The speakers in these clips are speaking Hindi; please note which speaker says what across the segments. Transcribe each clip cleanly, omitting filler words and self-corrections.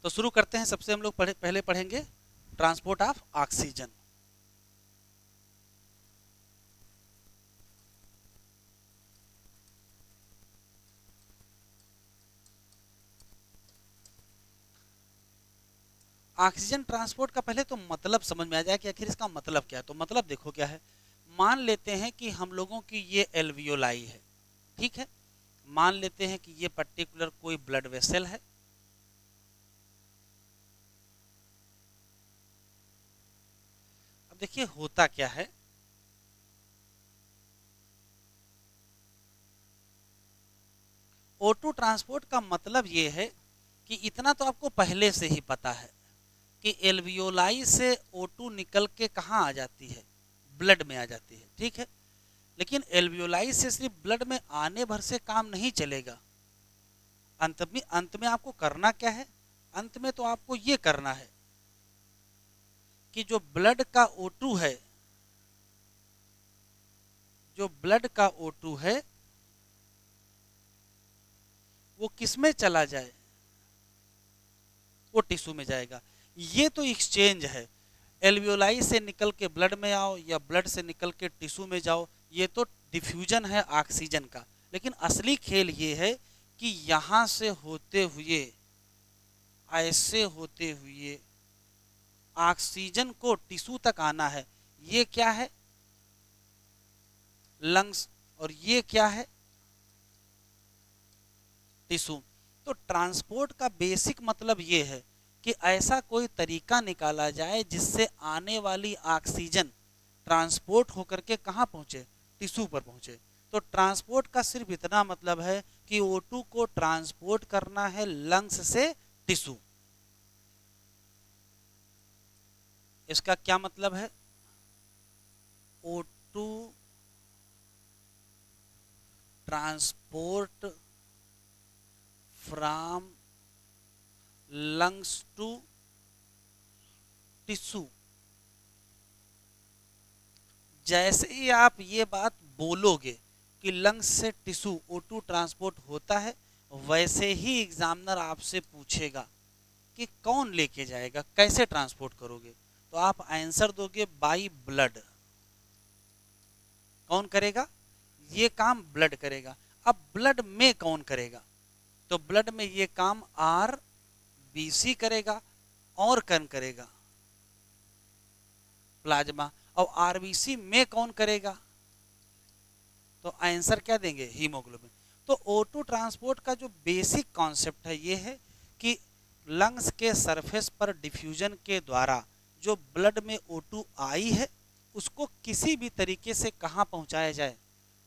Speaker 1: तो शुरू करते हैं। सबसे हम लोग पहले पढ़ेंगे transport of oxygen. Oxygen transport का पहले तो मतलब समझ में आ जाए कि आखिर इसका मतलब क्या है। तो मतलब देखो क्या है। मान लेते हैं कि हम लोगों की ये एल्वियोलाई है, ठीक है। मान लेते हैं कि ये पर्टिकुलर कोई ब्लड वेसल है। अब देखिए होता क्या है, O2 ट्रांसपोर्ट का मतलब ये है कि इतना तो आपको पहले से ही पता है कि एल्वियोलाई से O2 निकल के कहाँ आ जाती है, ब्लड में आ जाती है, ठीक है। लेकिन एल्वियोलाई से सिर्फ ब्लड में आने भर से काम नहीं चलेगा। अंत में आपको करना क्या है, अंत में तो आपको ये करना है कि जो ब्लड का O2 है, जो ब्लड का O2 है वो किस में चला जाए, वो टिश्यू में जाएगा। ये तो एक्सचेंज है। एल्वियोलाई से निकल के ब्लड में आओ या ब्लड से निकल के टिश्यू में जाओ, ये तो डिफ्यूजन है ऑक्सीजन का। लेकिन असली खेल ये है कि यहां से होते हुए, ऐसे होते हुए ऑक्सीजन को टिश्यू तक आना है। ये क्या है, लंग्स, और ये क्या है, टिश्यू। तो ट्रांसपोर्ट का बेसिक मतलब ये है कि ऐसा कोई तरीका निकाला जाए जिससे आने वाली ऑक्सीजन ट्रांसपोर्ट होकर के कहाँ पहुंचे, टिश्यू पर पहुंचे। तो ट्रांसपोर्ट का सिर्फ इतना मतलब है कि O2 को ट्रांसपोर्ट करना है लंग्स से टिश्यू। इसका क्या मतलब है, O2 transport from lungs to tissue. जैसे ही आप ये बात बोलोगे कि लंग्स से टिश्यू O2 ट्रांसपोर्ट होता है, वैसे ही एग्जामिनर आपसे पूछेगा कि कौन लेके जाएगा, कैसे ट्रांसपोर्ट करोगे। तो आप आंसर दोगे बाई ब्लड। कौन करेगा, ये काम ब्लड करेगा। अब ब्लड में कौन करेगा, तो ब्लड में ये काम RBC करेगा और कौन करेगा, प्लाज्मा। और RBC में कौन करेगा, तो आंसर क्या देंगे, हीमोग्लोबिन। तो O2 ट्रांसपोर्ट का जो बेसिक कॉन्सेप्ट है ये है कि लंग्स के सरफेस पर डिफ्यूजन के द्वारा जो ब्लड में O2 आई है उसको किसी भी तरीके से कहाँ पहुंचाया जाए,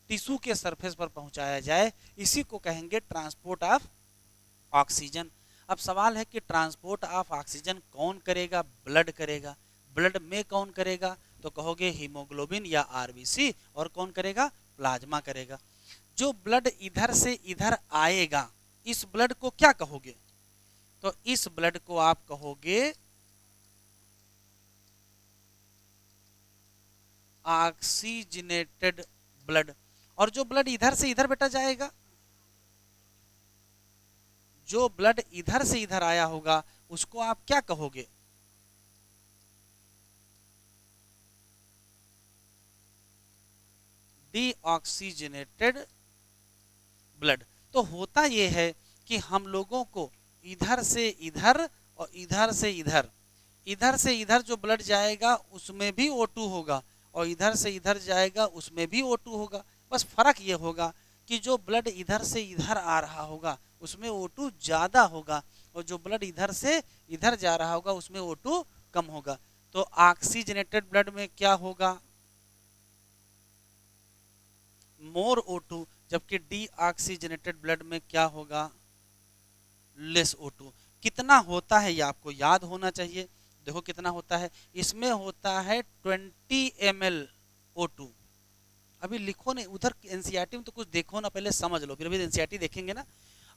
Speaker 1: टिश्यू के सरफेस पर पहुंचाया जाए। इसी को कहेंगे ट्रांसपोर्ट ऑफ ऑक्सीजन। अब सवाल है कि ट्रांसपोर्ट ऑफ ऑक्सीजन कौन करेगा, ब्लड करेगा। ब्लड में कौन करेगा, तो कहोगे हीमोग्लोबिन या RBC, और कौन करेगा, प्लाज्मा करेगा। जो ब्लड इधर से इधर आएगा, इस ब्लड को क्या कहोगे, तो इस ब्लड को आप कहोगे ऑक्सीजनेटेड ब्लड। और जो ब्लड इधर से इधर बेटा जाएगा, जो ब्लड इधर से इधर आया होगा उसको आप क्या कहोगे, डीऑक्सीजनेटेड ब्लड। तो होता यह है कि हम लोगों को इधर से इधर और इधर से इधर, इधर से इधर जो ब्लड जाएगा उसमें भी O2 होगा, और इधर से इधर जाएगा उसमें भी O2 होगा। बस फर्क ये होगा कि जो ब्लड इधर से इधर आ रहा होगा उसमें O2 ज्यादा होगा, और जो ब्लड इधर से इधर जा रहा होगा उसमें O2 कम होगा। तो ऑक्सीजनेटेड ब्लड में क्या होगा, मोर O2, जबकि डीऑक्सीजनेटेड ब्लड में क्या होगा, लेस O2। कितना होता है ये आपको याद होना चाहिए। देखो कितना होता है, इसमें होता है 20 ml O2। अभी लिखो नहीं, उधर एनसीईआरटी में तो कुछ देखो ना, पहले समझ लो, फिर अभी एनसीईआरटी देखेंगे ना।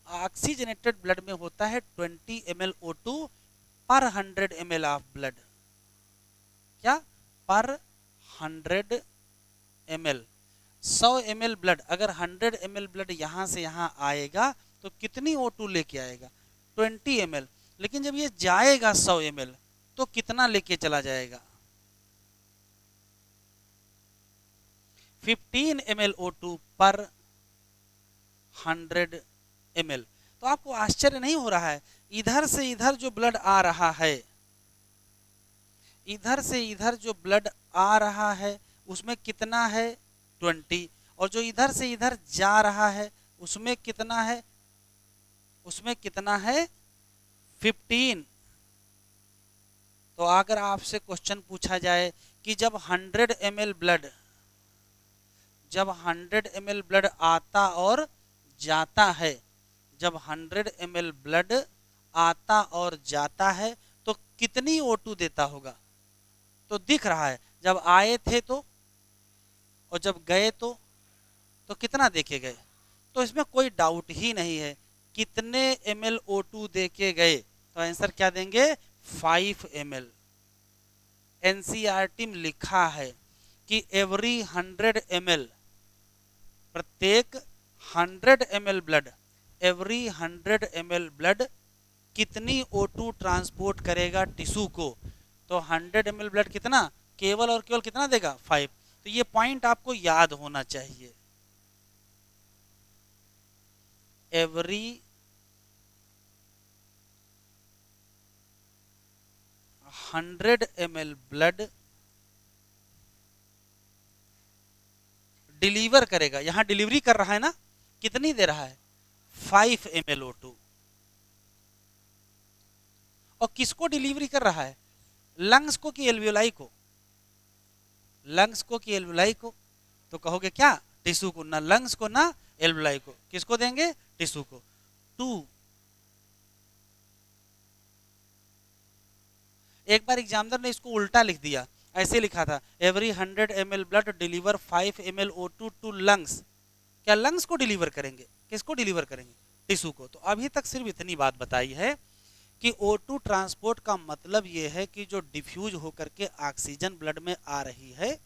Speaker 1: ऑक्सीजनेटेड ब्लड में होता है 20 ml O2 पर 100 ml ऑफ ब्लड। क्या, पर 100 ml। 100 ml ब्लड, अगर 100 ml ब्लड यहां से यहां आएगा तो कितनी O2 लेके आएगा, 20 ml। लेकिन जब ये जाएगा 100 ml तो कितना लेके चला जाएगा? 15 ml O2 पर 100 ml। तो आपको आश्चर्य नहीं हो रहा है, इधर से इधर जो ब्लड आ रहा है, इधर से इधर जो ब्लड आ रहा है उसमें कितना है? 20। और जो इधर से इधर जा रहा है उसमें कितना है? उसमें कितना है? 15। तो अगर आपसे क्वेश्चन पूछा जाए कि जब 100 ml ब्लड, जब 100 ml ब्लड आता और जाता है, जब 100 ml ब्लड आता और जाता है तो कितनी O2 देता होगा? तो दिख रहा है, जब आए थे तो, और जब गए तो कितना देके गए? तो इसमें कोई डाउट ही नहीं है, कितने ml O2 देके गए? तो आंसर क्या देंगे? 5 ml। एनसीईआरटी में लिखा है कि एवरी 100 ml, प्रत्येक 100 ml blood, every 100 ml blood कितनी O2 ट्रांसपोर्ट करेगा टिश्यू को? तो 100 ml ब्लड कितना? केवल और केवल कितना देगा? 5। तो ये पॉइंट आपको याद होना चाहिए। एवरी 100 ml ब्लड डिलीवर करेगा, यहां डिलीवरी कर रहा है ना, कितनी दे रहा है? 5 ml O2। और किसको डिलीवरी कर रहा है? लंग्स को कि एल्वियोलाई को? लंग्स को कि एल्वियोलाई को? तो कहोगे क्या? टिश्यू को। ना लंग्स को ना एल्वियोलाई को, किसको देंगे? टिश्यू को। 2। एक बार एग्जामिनर ने इसको उल्टा लिख दिया, ऐसे लिखा था every 100 ml blood deliver 5 ml O2 to lungs. क्या लंग्स को डिलीवर करेंगे? किसको डिलीवर करेंगे? टिश्यू को। तो अभी तक सिर्फ इतनी बात बताई है कि O2 ट्रांसपोर्ट का मतलब ये है कि जो डिफ्यूज होकर के ऑक्सीजन ब्लड में आ रही है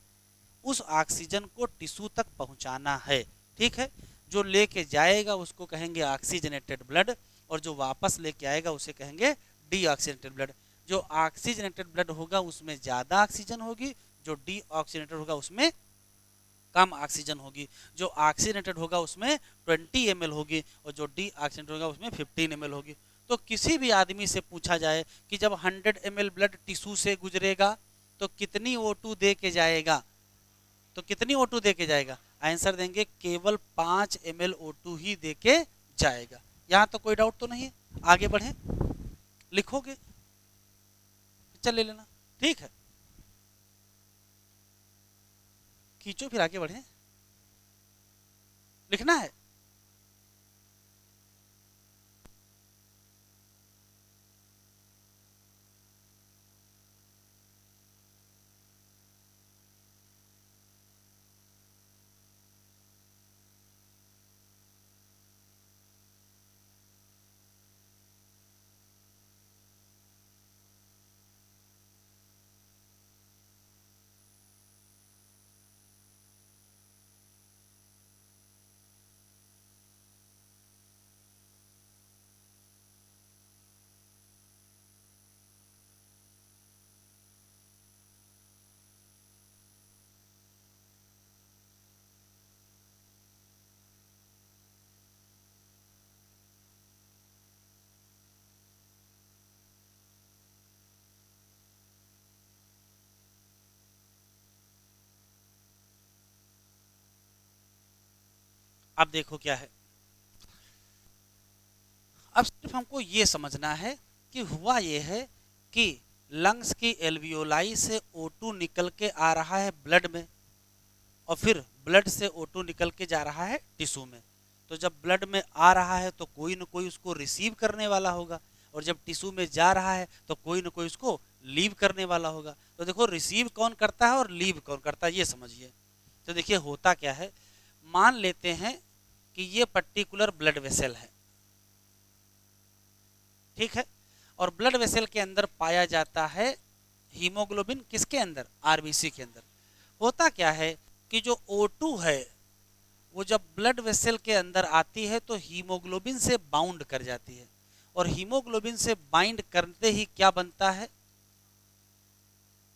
Speaker 1: उस ऑक्सीजन को टिश्यू तक पहुंचाना है। ठीक है, जो लेके जाएगा उसको कहेंगे ऑक्सीजनेटेड ब्लड, और जो वापस लेके आएगा उसे कहेंगे डीऑक्सीजनेटेड ब्लड। जो ऑक्सीजनेटेड ब्लड होगा उसमें ज्यादा ऑक्सीजन होगी, जो डीऑक्सीजनेटेड होगा उसमें कम ऑक्सीजन होगी। जो ऑक्सीजनेटेड होगा उसमें 20 ml होगी और जो डीऑक्सीजनेटेड होगा उसमें 15 ml होगी। तो किसी भी आदमी से पूछा जाए कि जब 100 ml ब्लड टिश्यू से गुजरेगा तो कितनी O2 दे के जाएगा, तो कितनी O2 दे के जाएगा? आंसर देंगे केवल 5 ml O2 ही दे के जाएगा। यहां तो कोई डाउट तो नहीं है? आगे बढ़े, लिखोगे, चल ले लेना। ठीक है, खींचो फिर आगे बढ़े, लिखना है। अब देखो क्या है, अब सिर्फ हमको ये समझना है कि हुआ ये है कि लंग्स की एल्वियोलाई से O2 निकल के आ रहा है ब्लड में, और फिर ब्लड से O2 निकल के जा रहा है टिश्यू में। तो जब ब्लड में आ रहा है तो कोई ना कोई उसको रिसीव करने वाला होगा, और जब टिश्यू में जा रहा है तो कोई ना कोई उसको लीव करने वाला होगा। तो देखो रिसीव कौन करता है और लीव कौन करता है ये समझिए। तो देखिए होता क्या है, मान लेते हैं कि ये पर्टिकुलर ब्लड वेसल है, ठीक है, और ब्लड वेसल के अंदर पाया जाता है हीमोग्लोबिन, किसके अंदर? आरबीसी के अंदर। होता क्या है कि जो O2 है वो जब ब्लड वेसल के अंदर आती है तो हीमोग्लोबिन से बाउंड कर जाती है, और हीमोग्लोबिन से बाइंड करते ही क्या बनता है,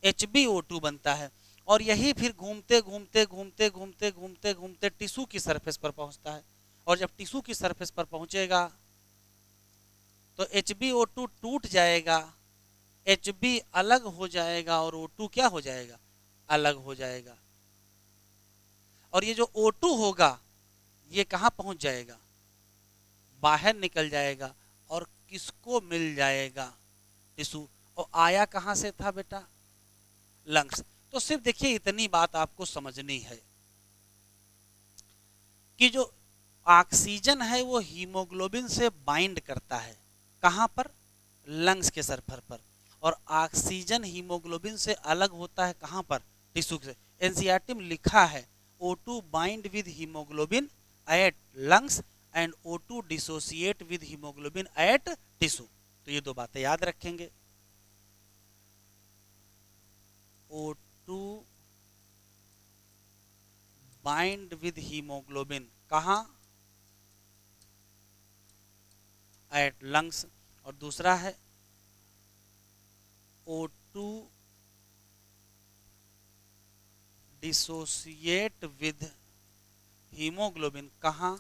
Speaker 1: HbO2 बनता है। और यही फिर घूमते घूमते घूमते घूमते घूमते घूमते टिश्यू की सरफेस पर पहुंचता है। और जब टिश्यू की सरफेस पर पहुंचेगा तो HbO2 टूट जाएगा, Hb अलग हो जाएगा और O2 क्या हो जाएगा, अलग हो जाएगा। और ये जो O2 होगा ये कहां पहुंच जाएगा, बाहर निकल जाएगा और किसको मिल जाएगा, टिश्यू। और आया कहां से था बेटा, लंग्स। तो सिर्फ देखिए इतनी बात आपको समझनी है कि जो ऑक्सीजन है वो हीमोग्लोबिन से बाइंड करता है, कहां पर, लंग्स के सरफेस पर। और ऑक्सीजन हीमोग्लोबिन से अलग होता है कहां पर, टिश्यू से। एनसीईआरटी में लिखा है O2 bind with haemoglobin at lungs and O2 dissociate with haemoglobin at tissue. तो ये दो बातें याद रखेंगे। O2 बाइंड विद हीमोग्लोबिन कहां, एट लंग्स। और दूसरा है O2 डिसोसिएट विद हीमोग्लोबिन कहां,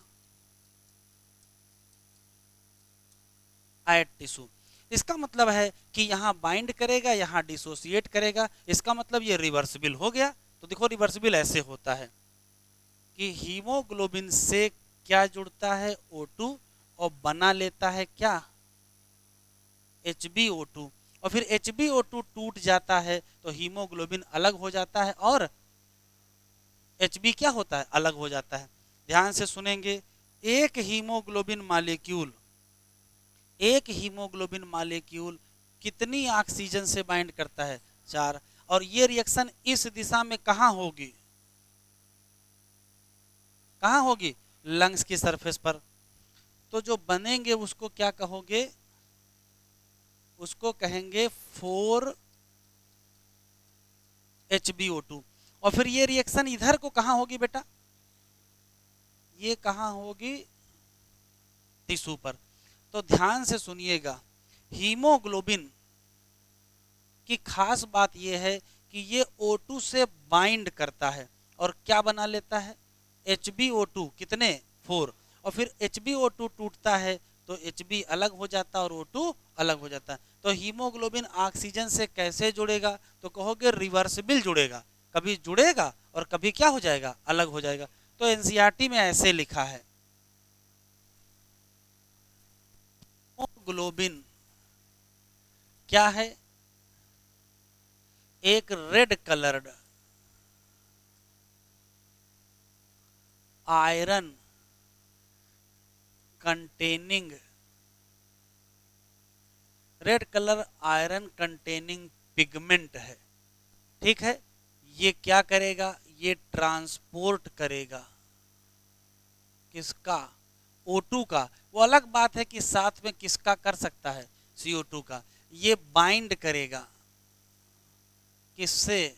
Speaker 1: एट टिश्यू। इसका मतलब है कि यहां बाइंड करेगा, यहां डिसोसिएट करेगा, इसका मतलब ये रिवर्सिबल हो गया। तो देखो रिवर्सिबल ऐसे होता है कि हीमोग्लोबिन से क्या जुड़ता है, O2, और बना लेता है क्या, HbO2। और फिर HbO2 टूट जाता है तो हीमोग्लोबिन अलग हो जाता है और Hb क्या होता है, अलग हो जाता है। ध्यान से सुनेंगे, एक हीमोग्लोबिन मॉलिक्यूल, एक हीमोग्लोबिन मॉलिक्यूल कितनी ऑक्सीजन से बाइंड करता है, 4। और ये रिएक्शन इस दिशा में कहां होगी, कहां होगी, लंग्स की सरफेस पर। तो जो बनेंगे उसको क्या कहोगे, उसको कहेंगे 4HbO2। और फिर ये रिएक्शन इधर को कहां होगी बेटा, ये कहां होगी, टिश्यू पर। तो ध्यान से सुनिएगा, हीमोग्लोबिन की खास बात यह है कि ये O2 से बाइंड करता है और क्या बना लेता है, HbO2 कितने, 4। और फिर HbO2 टूटता है तो Hb अलग हो जाता है और O2 अलग हो जाता है। तो हीमोग्लोबिन ऑक्सीजन से कैसे जुड़ेगा, तो कहोगे रिवर्सिबल जुड़ेगा, कभी जुड़ेगा और कभी क्या हो जाएगा, अलग हो जाएगा। तो एनसीईआरटी में ऐसे लिखा है, हीमोग्लोबिन क्या है, एक red coloured iron containing, red colour iron containing pigment है, ठीक है। ये क्या करेगा, ये ट्रांसपोर्ट करेगा किसका, O2 का। वो अलग बात है कि साथ में किसका कर सकता है, CO2 का। ये बाइंड करेगा किससे,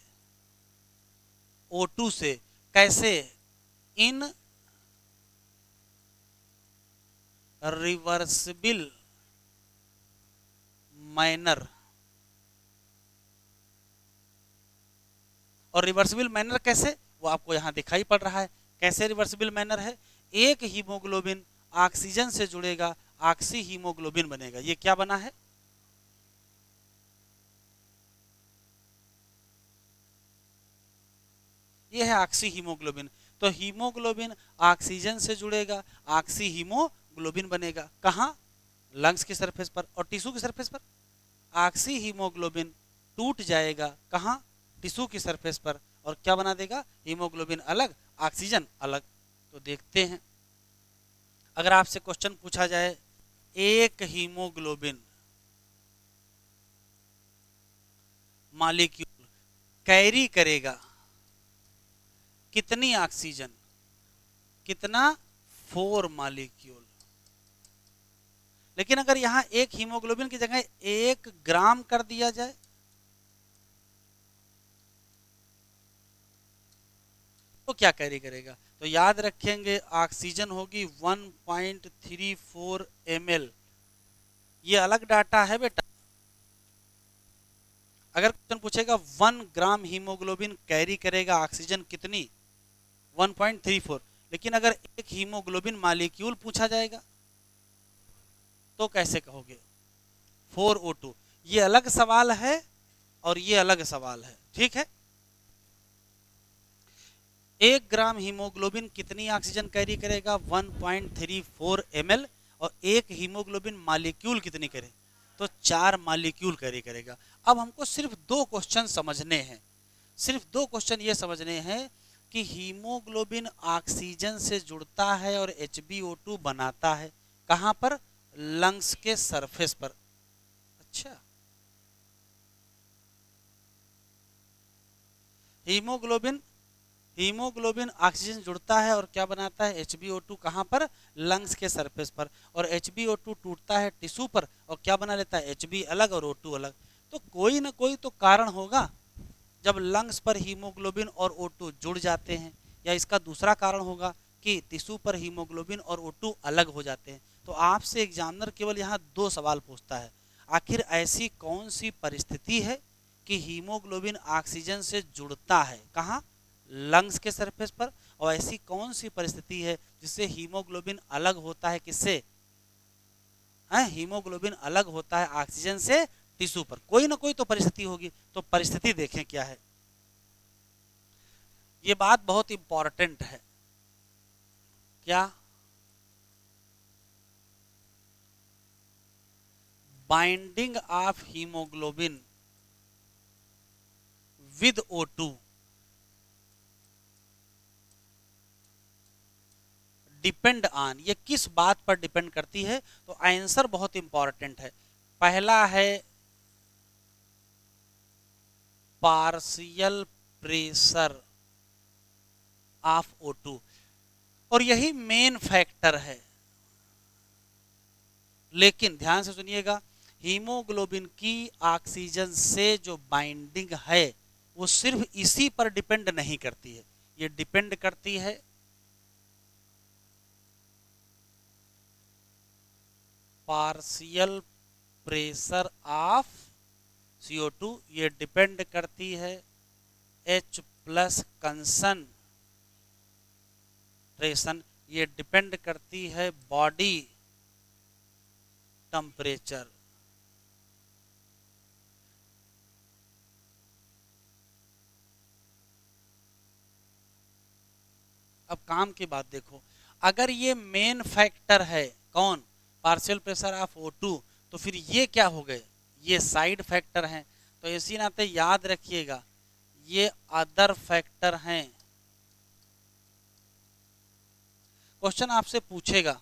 Speaker 1: O2 से, कैसे, इन रिवर्सिबल मैनर। और रिवर्सिबल मैनर कैसे, वो आपको यहां दिखाई पड़ रहा है। कैसे रिवर्सिबल मैनर है, एक हीमोग्लोबिन ऑक्सीजन से जुड़ेगा, ऑक्सी हीमोग्लोबिन बनेगा। ये क्या बना है, ये है ऑक्सी हीमोग्लोबिन। तो हीमोग्लोबिन ऑक्सीजन से जुड़ेगा, ऑक्सी हीमोग्लोबिन बनेगा, कहां, लंग्स की सरफेस पर। और टिश्यू की सरफेस पर ऑक्सी हीमोग्लोबिन टूट जाएगा, कहां, टिश्यू की सरफेस पर, और क्या बना देगा, हीमोग्लोबिन अलग, ऑक्सीजन अलग। तो देखते हैं, अगर आपसे क्वेश्चन पूछा जाए, एक हीमोग्लोबिन मॉलिक्यूल कैरी करेगा कितनी ऑक्सीजन, कितना, 4 मॉलिक्यूल। लेकिन अगर यहां एक हीमोग्लोबिन की जगह 1 ग्राम कर दिया जाए तो क्या कैरी करेगा, तो याद रखेंगे ऑक्सीजन होगी 1.34 ml ये अलग डाटा है बेटा। अगर क्वेश्चन पूछेगा 1 ग्राम हीमोग्लोबिन कैरी करेगा ऑक्सीजन कितनी, 1.34, लेकिन अगर एक हीमोग्लोबिन मॉलिक्यूल पूछा जाएगा तो कैसे कहोगे, 4O2। ये अलग सवाल है और ये अलग सवाल है, ठीक है। 1 ग्राम हीमोग्लोबिन कितनी ऑक्सीजन कैरी करेगा, 1.34 ml, और एक हीमोग्लोबिन मॉलिक्यूल कितनी करे, तो 4 मॉलिक्यूल कैरी करेगा। अब हमको सिर्फ 2 क्वेश्चन समझने हैं, सिर्फ 2 क्वेश्चन ये समझने हैं कि हीमोग्लोबिन ऑक्सीजन से जुड़ता है और HbO2 बनाता है कहां पर, लंग्स के सरफेस पर। अच्छा, हीमोग्लोबिन ऑक्सीजन जुड़ता है और क्या बनाता है, HbO2 कहां पर, लंग्स के सरफेस पर, और HbO2 टूटता है टिश्यू पर और क्या बना लेता है, Hb अलग और O2 अलग। तो कोई ना कोई तो कारण होगा जब लंग्स पर हीमोग्लोबिन और O2 जुड़ जाते हैं, या इसका दूसरा कारण होगा कि टिश्यू पर हीमोग्लोबिन और O2 अलग हो जाते हैं। तो आपसे एग्जामिनर केवल यहाँ 2 सवाल पूछता है, आखिर ऐसी कौन सी परिस्थिति है कि हीमोग्लोबिन ऑक्सीजन से जुड़ता है कहाँ, लंग्स के सरफेस पर, और ऐसी कौन सी परिस्थिति है जिससे हीमोग्लोबिन अलग होता है किससे, हीमोग्लोबिन अलग होता है ऑक्सीजन से टिश्यू पर। कोई ना कोई तो परिस्थिति होगी, तो परिस्थिति देखें क्या है। ये बात बहुत इंपॉर्टेंट है, क्या, binding of haemoglobin with O2 depend on, ये किस बात पर डिपेंड करती है, तो आंसर बहुत इंपॉर्टेंट है। पहला है पार्शियल प्रेशर ऑफ O2, और यही मेन फैक्टर है। लेकिन ध्यान से सुनिएगा, हीमोग्लोबिन की ऑक्सीजन से जो बाइंडिंग है वो सिर्फ इसी पर डिपेंड नहीं करती है, ये डिपेंड करती है पार्शियल प्रेशर ऑफ CO2, ये डिपेंड करती है H+ कंसंट्रेशन, ये डिपेंड करती है बॉडी टेम्परेचर। अब काम की बात देखो, अगर ये मेन फैक्टर है कौन, पार्शियल प्रेशर ऑफ O2, तो फिर ये क्या हो गए, ये साइड फैक्टर हैं। तो इसी नाते याद रखिएगा ये अदर फैक्टर हैं। क्वेश्चन आपसे पूछेगा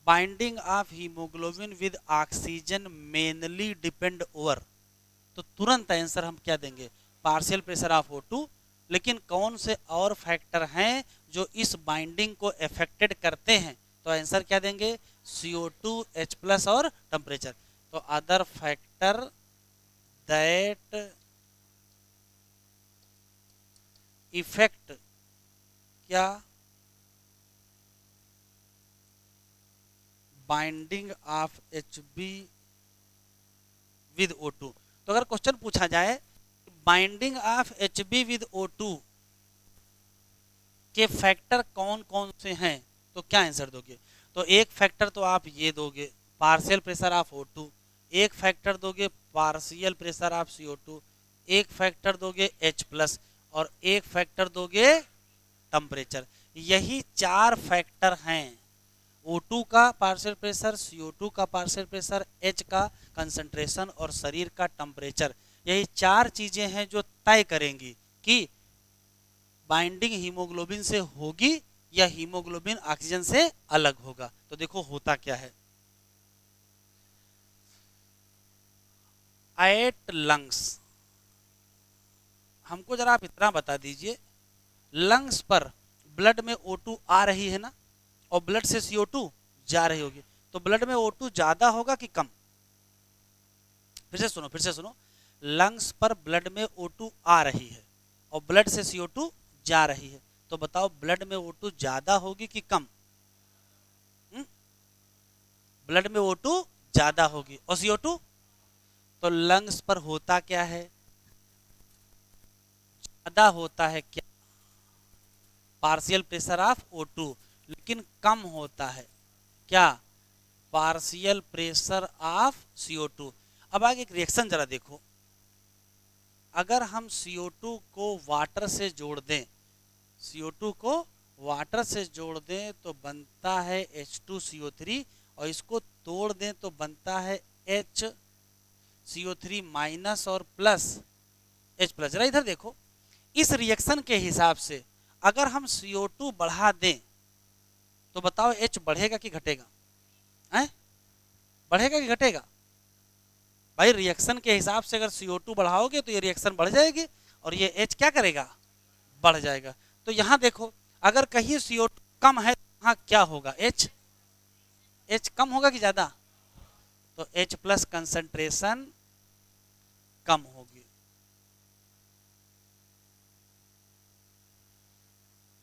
Speaker 1: binding of haemoglobin with oxygen mainly depend over, तो तुरंत आंसर हम क्या देंगे, पार्शियल प्रेशर ऑफ O2, लेकिन कौन से और फैक्टर हैं जो इस बाइंडिंग को अफेक्टेड करते हैं, तो आंसर क्या देंगे, CO2, H+ और टेम्परेचर। तो अदर फैक्टर दैट इफेक्ट क्या, binding of Hb with O2। तो अगर क्वेश्चन पूछा जाए binding of Hb with O2 के फैक्टर कौन कौन से हैं, तो क्या आंसर दोगे, तो एक फैक्टर तो आप ये दोगे पार्शियल प्रेशर ऑफ O2, एक फैक्टर दोगे पार्शियल प्रेशर ऑफ CO2, एक फैक्टर दोगे H+, और एक फैक्टर दोगे टेम्परेचर। यही 4 फैक्टर हैं, O2 का पार्शियल प्रेशर, CO2 का पार्शियल प्रेशर, H का कंसंट्रेशन और शरीर का टेम्परेचर। यही 4 चीजें हैं जो तय करेंगी कि बाइंडिंग हीमोग्लोबिन से होगी या हीमोग्लोबिन ऑक्सीजन से अलग होगा। तो देखो होता क्या है, एट लंग्स, हमको जरा आप इतना बता दीजिए, लंग्स पर ब्लड में O2 आ रही है ना, और ब्लड से CO2 जा रही होगी, तो ब्लड में O2 ज्यादा होगा कि कम, फिर से सुनो, लंग्स पर ब्लड में O2 आ रही है और ब्लड से CO2 जा रही है, तो बताओ ब्लड में O2 ज्यादा होगी कि कम, ब्लड में O2 ज्यादा होगी और CO2 तो लंग्स पर होता क्या है, ज्यादा होता है क्या, पार्शियल प्रेशर ऑफ O2, लेकिन कम होता है क्या, पार्शियल प्रेशर ऑफ CO2। अब आगे एक रिएक्शन जरा देखो, अगर हम CO2 को वाटर से जोड़ दें, CO2 को वाटर से जोड़ दें तो बनता है H2CO3 और इसको तोड़ दें तो बनता है HCO3 माइनस और प्लस H प्लस। जरा इधर देखो, इस रिएक्शन के हिसाब से अगर हम CO2 बढ़ा दें तो बताओ H बढ़ेगा कि घटेगा, हैं? बढ़ेगा कि घटेगा? भाई रिएक्शन के हिसाब से अगर CO2 बढ़ाओगे तो ये रिएक्शन बढ़ जाएगी और ये H क्या करेगा, बढ़ जाएगा। तो यहां देखो, अगर कहीं CO2 कम है तो वहां क्या होगा, H कम होगा कि ज्यादा, तो H प्लस कंसंट्रेशन कम होगी,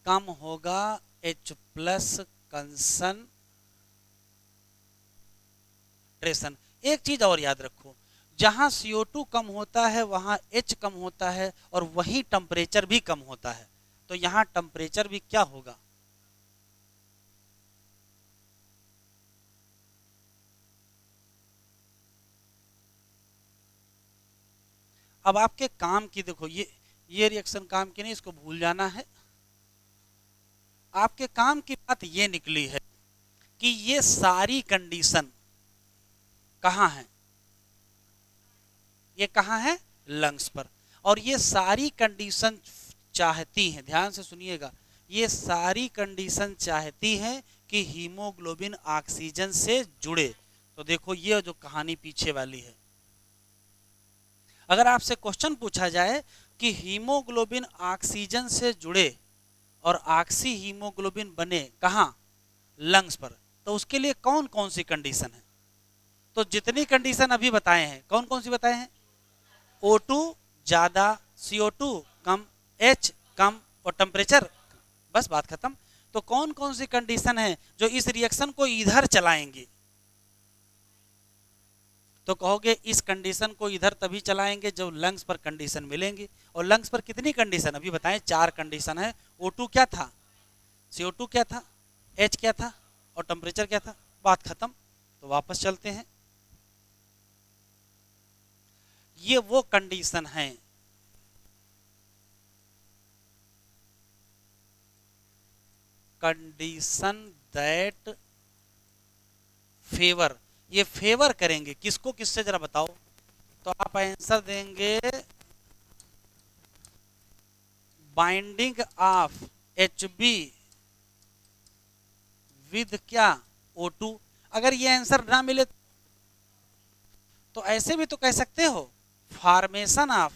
Speaker 1: कम होगा H प्लस कंसंट्रेशन। एक चीज और याद रखो, जहां CO2 कम होता है वहां H कम होता है और वहीं टेम्परेचर भी कम होता है, तो यहां टेम्परेचर भी क्या होगा, अब आपके काम की देखो, ये रिएक्शन काम की नहीं, इसको भूल जाना है। आपके काम की बात ये निकली है कि ये सारी कंडीशन कहां है, ये कहां है, लंग्स पर, और ये सारी कंडीशन चाहती हैं, ध्यान से सुनिएगा, ये सारी कंडीशन चाहती हैं कि हीमोग्लोबिन ऑक्सीजन से जुड़े। तो देखो ये जो कहानी पीछे वाली है, अगर आपसे क्वेश्चन पूछा जाए कि हीमोग्लोबिन ऑक्सीजन से जुड़े और ऑक्सी हीमोग्लोबिन बने कहां, लंग्स पर, तो उसके लिए कौन कौन सी कंडीशन है, तो जितनी कंडीशन अभी बताए हैं, कौन कौन सी बताए हैं, O2 ज्यादा, CO2 कम, H कम और टेम्परेचर, बस बात खत्म। तो कौन कौन सी कंडीशन है जो इस रिएक्शन को इधर चलाएंगी, तो कहोगे इस कंडीशन को इधर तभी चलाएंगे जब लंग्स पर कंडीशन मिलेंगी, और लंग्स पर कितनी कंडीशन अभी बताएं, 4 कंडीशन है, O2 क्या था, CO2 क्या था, H क्या था और टेम्परेचर क्या था, बात खत्म। तो वापस चलते हैं, ये वो कंडीशन है, कंडीशन दैट फेवर, ये फेवर करेंगे किसको, किससे जरा बताओ, तो आप आंसर देंगे बाइंडिंग ऑफ HB विद क्या, O2। अगर ये आंसर ना मिले तो ऐसे भी तो कह सकते हो, फॉर्मेशन ऑफ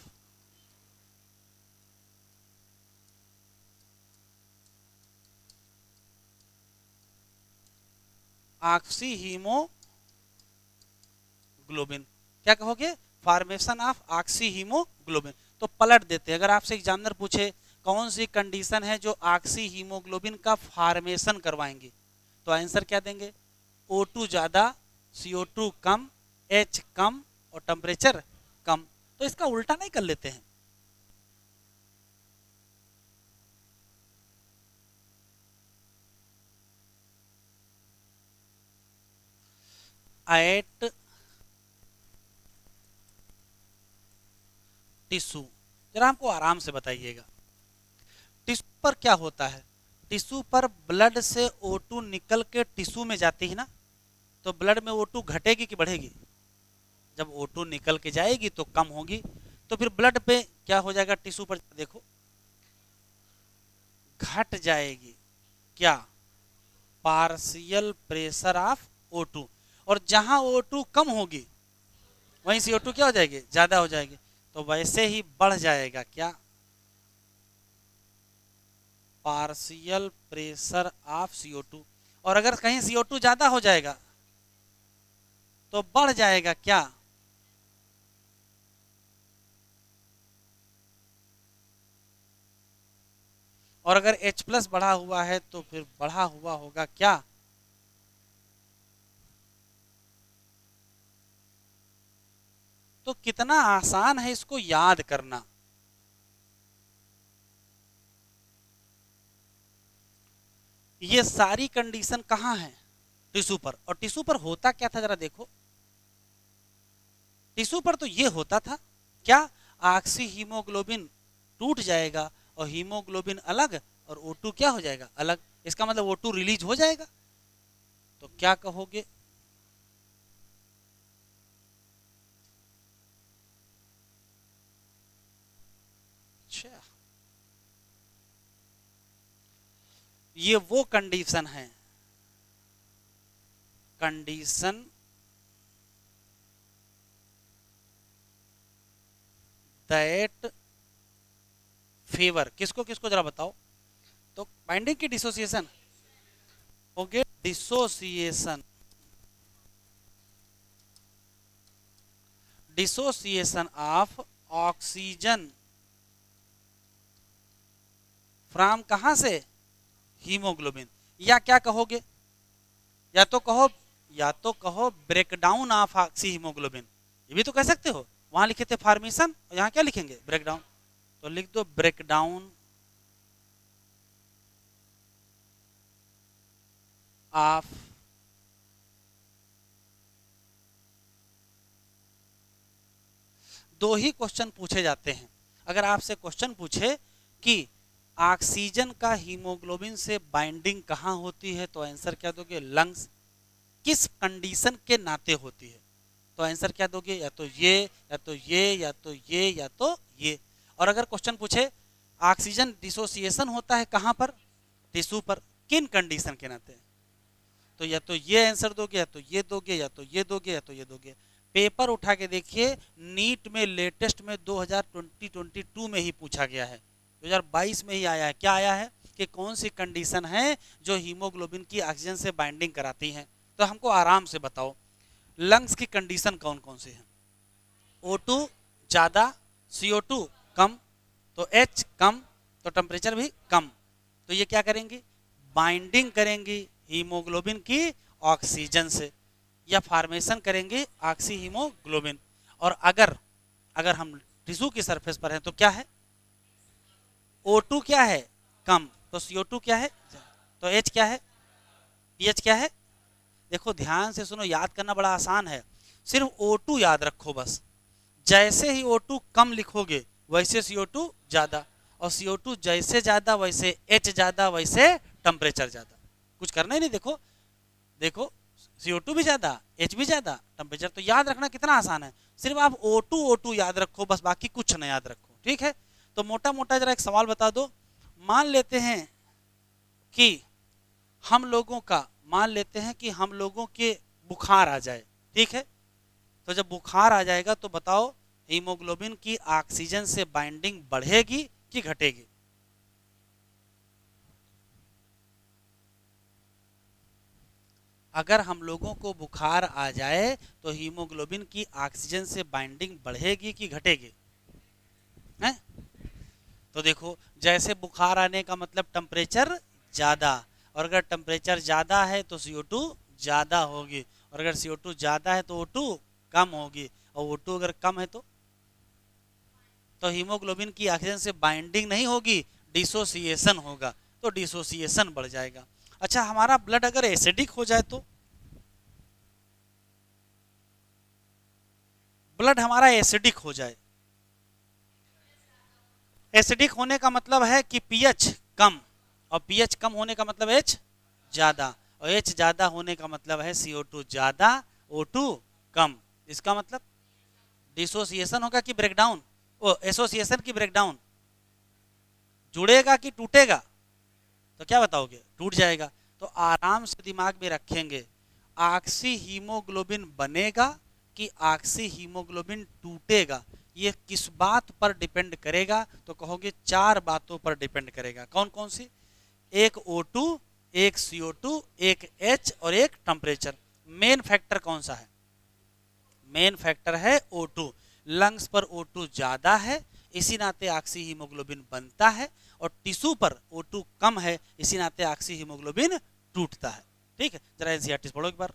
Speaker 1: ऑक्सी हीमोग्लोबिन, क्या कहोगे, फॉर्मेशन ऑफ ऑक्सी हीमोग्लोबिन। तो पलट देते हैं, अगर आपसे एग्जामिनर पूछे कौन सी कंडीशन है जो ऑक्सी हीमोग्लोबिन का फॉर्मेशन करवाएंगी, तो आंसर क्या देंगे, O2 ज्यादा, CO2 कम, H कम और टेम्परेचर कम। तो इसका उल्टा नहीं कर लेते हैं, एट टिश्यू, जरा हमको आराम से बताइएगा, टिश्यू पर क्या होता है, टिश्यू पर ब्लड से O2 निकल के टिश्यू में जाती है ना, तो ब्लड में O2 घटेगी कि बढ़ेगी, जब O2 निकल के जाएगी तो कम होगी, तो फिर ब्लड पे क्या हो जाएगा, टिश्यू पर देखो घट जाएगी क्या, पार्शियल प्रेशर ऑफ O2, और जहां O2 कम होगी वहीं CO2 क्या हो जाएगी, ज्यादा हो जाएगी, तो वैसे ही बढ़ जाएगा क्या, पार्शियल प्रेशर ऑफ CO2, और अगर कहीं CO2 ज्यादा हो जाएगा तो बढ़ जाएगा क्या, और अगर H प्लस बढ़ा हुआ है तो फिर बढ़ा हुआ होगा क्या, तो कितना आसान है इसको याद करना। ये सारी कंडीशन कहाँ है? टिश्यू पर। और टिश्यू पर होता क्या था जरा देखो। टिश्यू पर तो ये होता था क्या, ऑक्सी हीमोग्लोबिन टूट जाएगा और हीमोग्लोबिन अलग और O2 क्या हो जाएगा, अलग। इसका मतलब O2 रिलीज हो जाएगा। तो क्या कहोगे? अच्छा, ये वो कंडीशन है, कंडीशन दैट फेवर, किसको किसको जरा बताओ। तो बाइंडिंग की डिसोसिएशन हो गए, dissociation, dissociation of oxygen from कहां से, हीमोग्लोबिन। या क्या कहोगे, या तो कहो, या तो कहो ब्रेकडाउन ऑफ ऑक्सी हीमोग्लोबिन, ये भी तो कह सकते हो। वहां लिखे थे फॉर्मेशन और यहाँ क्या लिखेंगे, ब्रेकडाउन। तो लिख दो ब्रेकडाउन ऑफ दो ही क्वेश्चन पूछे जाते हैं। अगर आपसे क्वेश्चन पूछे कि ऑक्सीजन का हीमोग्लोबिन से बाइंडिंग कहाँ होती है, तो आंसर क्या दोगे, लंग्स। किस कंडीशन के नाते होती है, तो आंसर क्या दोगे, या तो ये, या तो ये, या तो ये, या तो ये। और अगर क्वेश्चन पूछे ऑक्सीजन डिसोसिएशन होता है कहाँ पर, टिश्यू पर, किन कंडीशन के नाते, तो या तो ये आंसर दोगे, या तो ये दोगे, या तो ये दोगे, या तो ये दोगे। पेपर उठा के देखिए, नीट में लेटेस्ट में 2022 में ही पूछा गया है, 2022 में ही आया है। क्या आया है कि कौन सी कंडीशन है जो हीमोग्लोबिन की ऑक्सीजन से बाइंडिंग कराती है। तो हमको आराम से बताओ, लंग्स की कंडीशन कौन कौन सी है। O2 ज़्यादा, CO2 कम, तो H कम, तो टेम्परेचर भी कम। तो ये क्या करेंगी, बाइंडिंग करेंगी हीमोग्लोबिन की ऑक्सीजन से, या फॉर्मेशन करेंगे ऑक्सी हीमोग्लोबिन। और अगर अगर हम टिश्यू की सरफेस पर हैं तो क्या है, O2 क्या है, कम, तो CO2 क्या है, तो H क्या है, pH क्या है। देखो ध्यान से सुनो, याद करना बड़ा आसान है, सिर्फ O2 याद रखो बस। जैसे ही O2 कम लिखोगे वैसे CO2 ज्यादा, और CO2 जैसे ज्यादा वैसे H ज्यादा, वैसे टेम्परेचर ज्यादा। कुछ करना ही नहीं। देखो देखो, CO2 भी ज्यादा, H भी ज्यादा, टेम्परेचर। तो याद रखना कितना आसान है, सिर्फ आप O2 याद रखो बस, बाकी कुछ ना याद रखो, ठीक है। तो मोटा मोटा जरा एक सवाल बता दो। मान लेते हैं कि हम लोगों का, मान लेते हैं कि हम लोगों के बुखार आ जाए, ठीक है। तो जब बुखार आ जाएगा तो बताओ हीमोग्लोबिन की ऑक्सीजन से बाइंडिंग बढ़ेगी कि घटेगी। अगर हम लोगों को बुखार आ जाए तो हीमोग्लोबिन की ऑक्सीजन से बाइंडिंग बढ़ेगी कि घटेगी, है? तो देखो, जैसे बुखार आने का मतलब टेम्परेचर ज़्यादा, और अगर टेम्परेचर ज़्यादा है तो CO2 ज़्यादा होगी, और अगर CO2 ज़्यादा है तो O2 कम होगी, और O2 अगर कम है तो हीमोग्लोबिन की ऑक्सीजन से बाइंडिंग नहीं होगी, डिसोसिएशन होगा, तो डिसोसिएशन बढ़ जाएगा। अच्छा, हमारा ब्लड अगर एसिडिक हो जाए तो, ब्लड हमारा एसिडिक हो जाए, एसिडिक होने का मतलब है कि पीएच कम, और पीएच कम होने का मतलब एच ज्यादा, और एच ज्यादा होने का मतलब है CO2 ज्यादा, O2 कम। इसका मतलब डिसोसिएशन होगा कि ब्रेकडाउन, ओ एसोसिएशन की ब्रेकडाउन, जुड़ेगा कि टूटेगा, तो क्या बताओगे, टूट जाएगा। तो आराम से दिमाग में रखेंगे, ऑक्सी हीमोग्लोबिन बनेगा कि ऑक्सी हीमोग्लोबिन टूटेगा, ये किस बात पर डिपेंड करेगा, तो कहोगे चार बातों पर डिपेंड करेगा। कौन कौन सी, एक O2, एक CO2, एक H और एक टेम्परेचर। मेन फैक्टर कौन सा है, मेन फैक्टर है O2। लंग्स पर O2 ज्यादा है, इसी नाते ऑक्सी हीमोग्लोबिन बनता है, और टिश्यू पर O2 कम है, इसी नाते ऑक्सी हीमोग्लोबिन टूटता है। ठीक है, जरा एनसीईआरटी पढ़ो एक बार।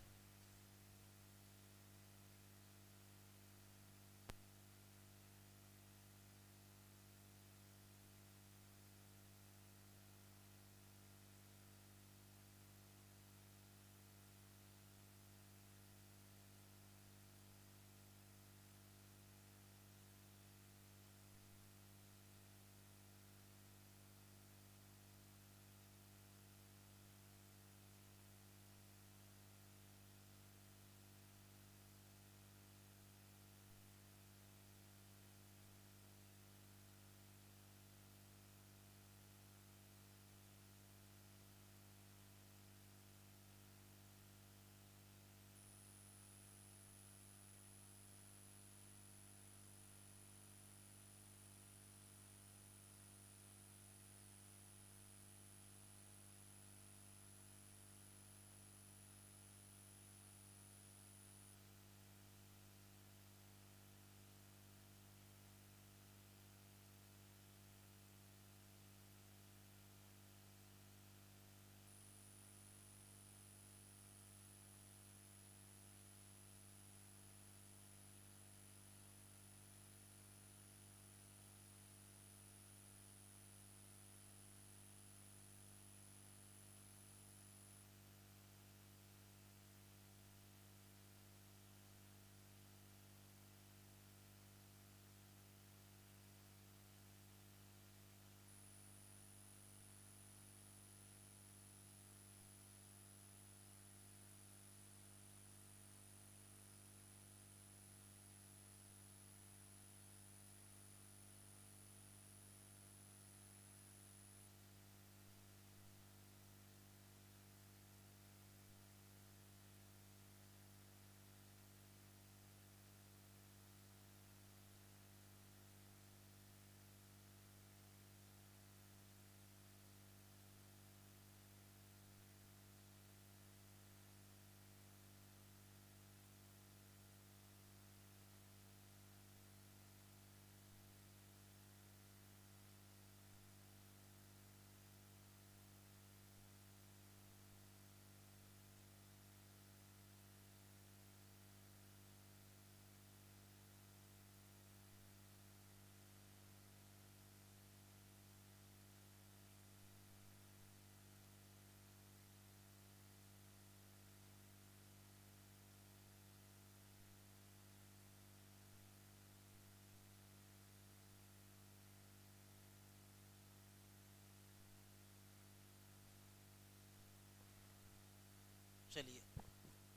Speaker 1: चलिए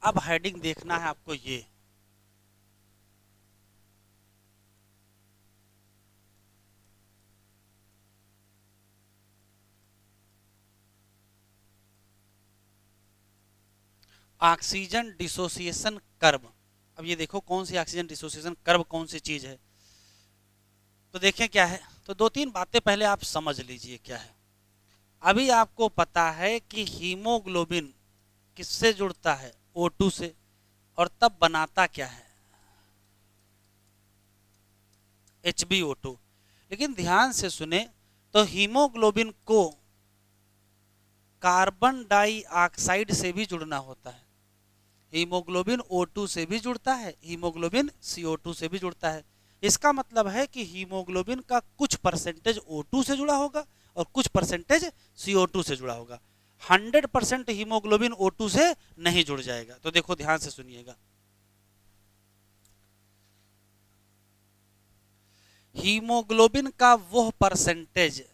Speaker 1: अब हेडिंग देखना है आपको ये, ऑक्सीजन डिसोसिएशन कर्व। अब ये देखो कौन सी ऑक्सीजन डिसोसिएशन कर्व कौन सी चीज है। तो देखें क्या है, तो दो तीन बातें पहले आप समझ लीजिए क्या है। अभी आपको पता है कि हीमोग्लोबिन किससे जुड़ता है, O2 से, और तब बनाता क्या है, HbO2। लेकिन ध्यान से सुने, तो हीमोग्लोबिन को कार्बन डाइऑक्साइड से भी जुड़ना होता है। हीमोग्लोबिन O2 से भी जुड़ता है, हीमोग्लोबिन CO2 से भी जुड़ता है। इसका मतलब है कि हीमोग्लोबिन का कुछ परसेंटेज O2 से जुड़ा होगा और कुछ परसेंटेज CO2 से जुड़ा होगा। 100% हीमोग्लोबिन O2 से नहीं जुड़ जाएगा। तो देखो ध्यान से सुनिएगा, हीमोग्लोबिन का वो परसेंटेज,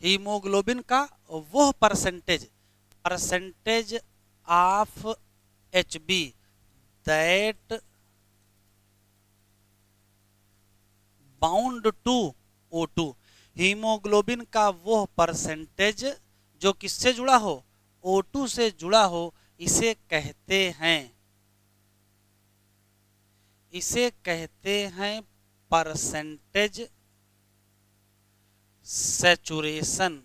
Speaker 1: हीमोग्लोबिन का वो percentage of Hb that bound to O2, haemoglobin का वो परसेंटेज जो किससे जुड़ा हो, O2 से जुड़ा हो, इसे कहते हैं percentage saturation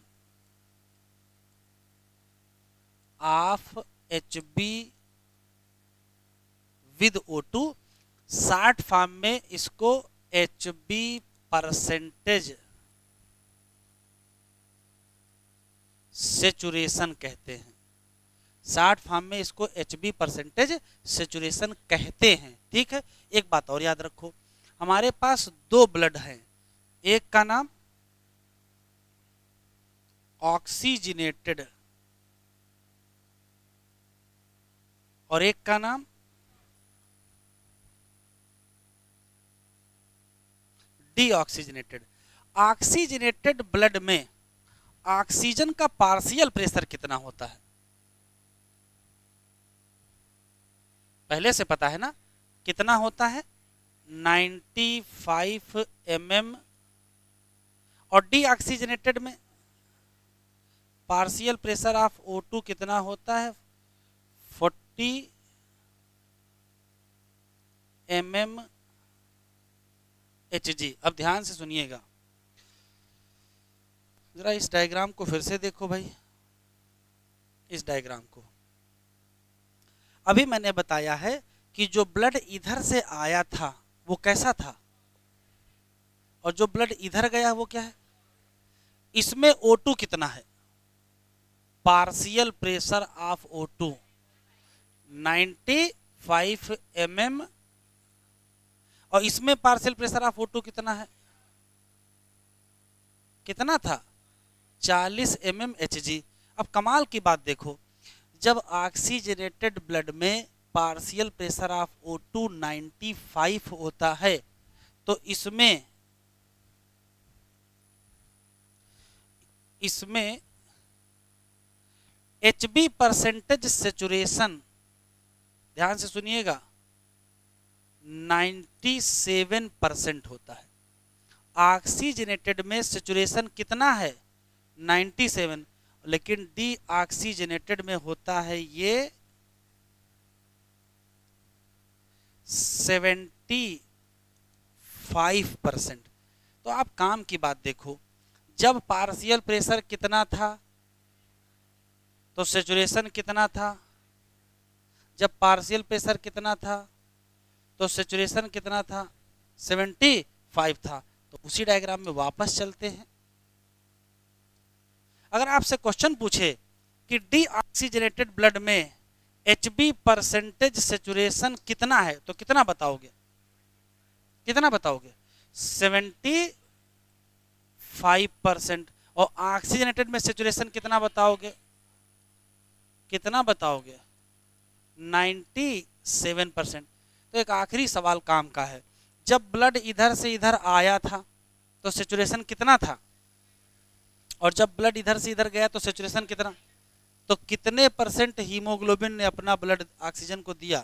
Speaker 1: of Hb with O2। Short form में इसको Hb परसेंटेज सैचुरेशन कहते हैं। शॉर्ट फॉर्म में इसको Hb परसेंटेज सैचुरेशन कहते हैं। ठीक है, एक बात और याद रखो, हमारे पास दो ब्लड हैं, एक का नाम ऑक्सीजनेटेड और एक का नाम डीऑक्सीजनेटेड। ऑक्सीजनेटेड ब्लड में ऑक्सीजन का पार्शियल प्रेशर कितना होता है, पहले से पता है ना, कितना होता है, 95 mm। और डीऑक्सीजनेटेड में पार्शियल प्रेशर ऑफ O2 कितना होता है, 40 mm Hg। अब ध्यान से सुनिएगा, जरा इस डायग्राम को फिर से देखो भाई, इस डायग्राम को। अभी मैंने बताया है कि जो ब्लड इधर से आया था वो कैसा था, और जो ब्लड इधर गया वो क्या है, इसमें O2 कितना है, partial pressure of O2 95 mm, और इसमें पार्शियल प्रेशर ऑफ O2 कितना है, कितना था, 40 mm Hg। अब कमाल की बात देखो, जब ऑक्सीजनेटेड ब्लड में पार्शियल प्रेशर ऑफ O2 95 होता है, तो इसमें Hb परसेंटेज सैचुरेशन, ध्यान से सुनिएगा, 97% होता है। ऑक्सीजनेटेड में सैचुरेशन कितना है, 97, लेकिन डीऑक्सीजनेटेड में होता है ये 75%। तो आप काम की बात देखो, जब पार्शियल प्रेशर कितना था तो सैचुरेशन कितना था, जब पार्शियल प्रेशर कितना था तो सैचुरेशन कितना था, 75 था। तो उसी डायग्राम में वापस चलते हैं। अगर आपसे क्वेश्चन पूछे कि डीऑक्सीजनेटेड ब्लड में Hb परसेंटेज सैचुरेशन कितना है, तो कितना बताओगे, कितना बताओगे, 75%। और ऑक्सीजनेटेड में सैचुरेशन कितना बताओगे, कितना बताओगे, 97%। तो एक आखिरी सवाल काम का है, जब ब्लड इधर से इधर आया था तो सैचुरेशन कितना था, और जब ब्लड इधर से इधर गया तो सैचुरेशन कितना, तो कितने परसेंट हीमोग्लोबिन ने अपना ब्लड ऑक्सीजन को दिया,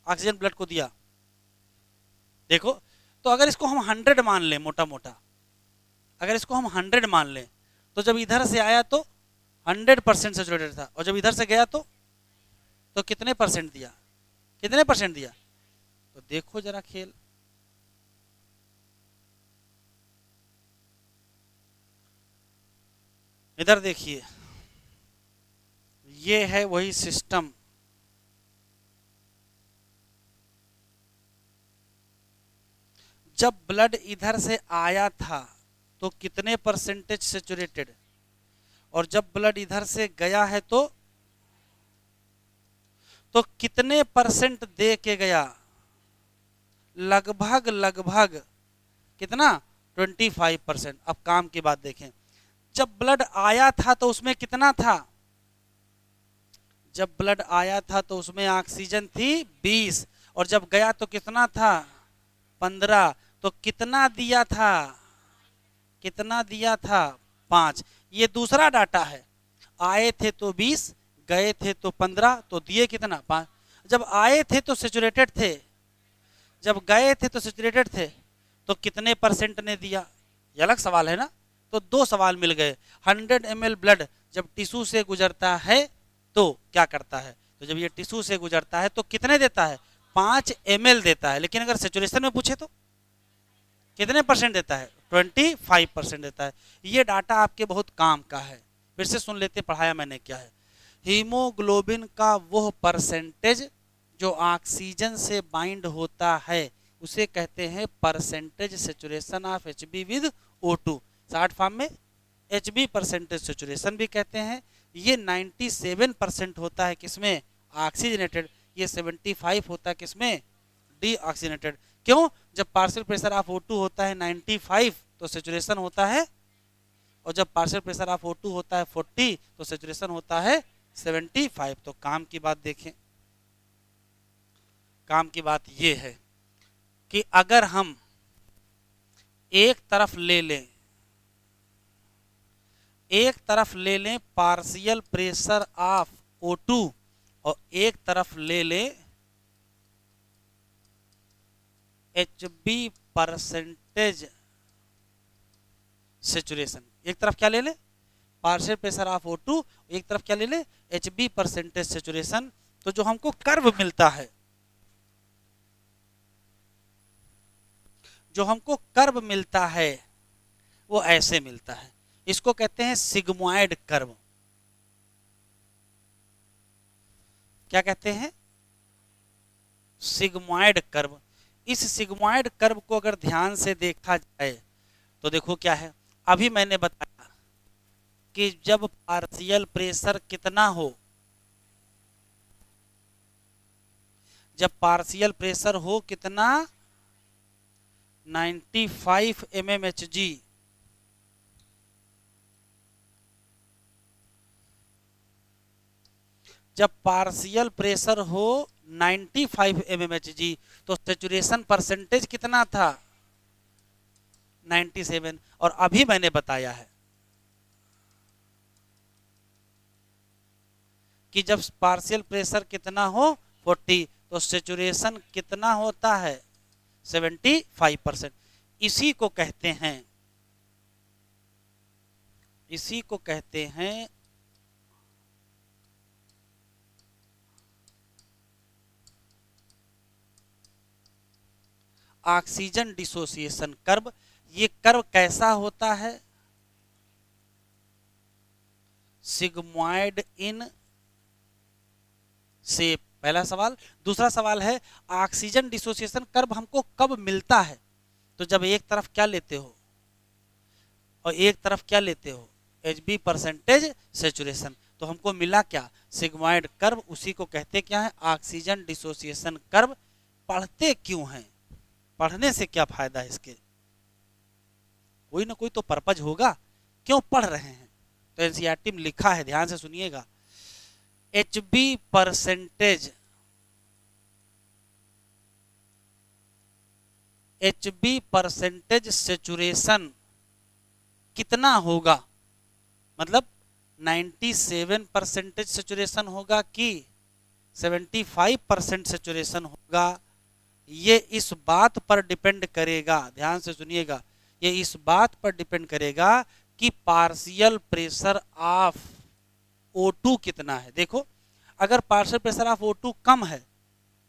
Speaker 1: ऑक्सीजन ब्लड को दिया? देखो, तो अगर इसको हम 100 मान लें, मोटा मोटा अगर इसको हम 100 मान लें, तो जब इधर से आया तो 100% सेचुरेटेड था, और जब इधर से गया तो कितने परसेंट दिया, कितने परसेंट दिया? तो देखो जरा खेल, इधर देखिए, ये है वही सिस्टम। जब ब्लड इधर से आया था तो कितने परसेंटेज सेचुरेटेड, और जब ब्लड इधर से गया है तो कितने परसेंट दे के गया? लगभग लगभग कितना? 25%। अब काम की बात देखें, जब ब्लड आया था तो उसमें कितना था? जब ब्लड आया था तो उसमें ऑक्सीजन थी 20, और जब गया तो कितना था? 15। तो कितना दिया था? कितना दिया था? 5। ये दूसरा डाटा है, आए थे तो 20, गए थे तो 15, तो दिए कितना? 5। जब आए थे तो सेचुरेटेड थे, जब गए थे तो सेचुरेटेड थे, तो कितने परसेंट ने दिया? ये अलग सवाल है ना। तो 2 सवाल मिल गए। 100 ml ब्लड जब टिश्यू से गुजरता है तो क्या करता है? तो जब ये टिश्यू से गुजरता है तो कितने देता है? 5 ml देता है। लेकिन अगर सेचुरेशन में पूछे तो कितने परसेंट देता है? 25% देता है। ये डाटा आपके बहुत काम का है, फिर से सुन लेते, पढ़ाया मैंने क्या है। हीमोग्लोबिन का वो परसेंटेज जो ऑक्सीजन से बाइंड होता है उसे कहते हैं percentage saturation of HB with O2। Short form में एचबी परसेंटेज सेचुरेशन भी कहते हैं। ये 97% होता है किसमें? ऑक्सीजनेटेड। ये 75 होता है किसमें? डीऑक्सीजनेटेड। क्यों? जब पार्शियल प्रेशर ऑफ O2 होता है 95 तो सेचुरेशन होता है, और जब पार्शियल प्रेशर ऑफ O2 होता है 40 तो सेचुरेशन होता है 75। तो काम की बात देखें, काम की बात यह है कि अगर हम एक तरफ ले लें, एक तरफ ले लें पार्शियल प्रेशर ऑफ O2 और एक तरफ ले लें HB परसेंटेज सेचुरेशन, एक तरफ क्या ले लें? पार्शियल प्रेशर ऑफ O2, एक तरफ क्या ले लें? HB percentage saturation. तो जो हमको कर्व मिलता है, जो हमको कर्व मिलता है वो ऐसे मिलता है। इसको कहते हैं सिग्मॉइड कर्व। क्या कहते हैं? Sigmoid curve. इस सिग्मॉइड कर्व को अगर ध्यान से देखा जाए तो देखो क्या है, अभी मैंने बताया कि जब पार्शियल प्रेशर कितना हो, जब पार्शियल प्रेशर हो कितना? 95 mmHg, जब पार्शियल प्रेशर हो 95 mmHg तो सेचुरेशन परसेंटेज कितना था? 97। और अभी मैंने बताया है कि जब पार्शियल प्रेशर कितना हो 40 तो सेचुरेशन कितना होता है? 75%। इसी को कहते हैं, इसी को कहते हैं ऑक्सीजन डिसोसिएशन कर्व। ये कर्व कैसा होता है? सिग्मॉइड इन शेप, पहला सवाल। दूसरा सवाल है ऑक्सीजन डिसोसिएशन कर्व हमको कब मिलता है? तो जब एक तरफ क्या लेते हो और एक तरफ क्या लेते हो? HB percentage saturation. तो हमको मिला क्या? Sigmoid curve. उसी को कहते क्या है? Oxygen dissociation curve. पढ़ते क्यों हैं? पढ़ने से क्या फायदा है इसके? कोई ना कोई तो पर्पज होगा, क्यों पढ़ रहे हैं? तो एनसीईआरटी में लिखा है, ध्यान से सुनिएगा। HB percentage, HB percentage saturation कितना होगा? मतलब 97% सेचुरेशन होगा कि 75% सेचुरेशन होगा, ये इस बात पर डिपेंड करेगा, ध्यान से सुनिएगा, ये इस बात पर डिपेंड करेगा कि पार्शियल प्रेशर ऑफ O2 कितना है। देखो, अगर पार्शियल प्रेशर ऑफ O2 कम है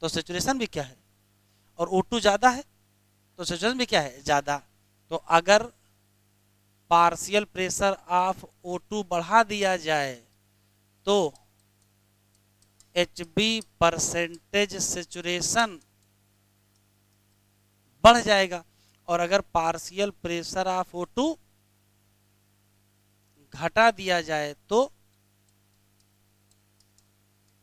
Speaker 1: तो सेचुरेशन भी क्या है, और O2 ज्यादा है तो सेचुरेशन भी क्या है, ज्यादा। तो अगर पार्शियल प्रेशर ऑफ O2 बढ़ा दिया जाए तो HB परसेंटेज सेचुरेशन बढ़ जाएगा, और अगर पार्शियल प्रेशर ऑफ O2 घटा दिया जाए तो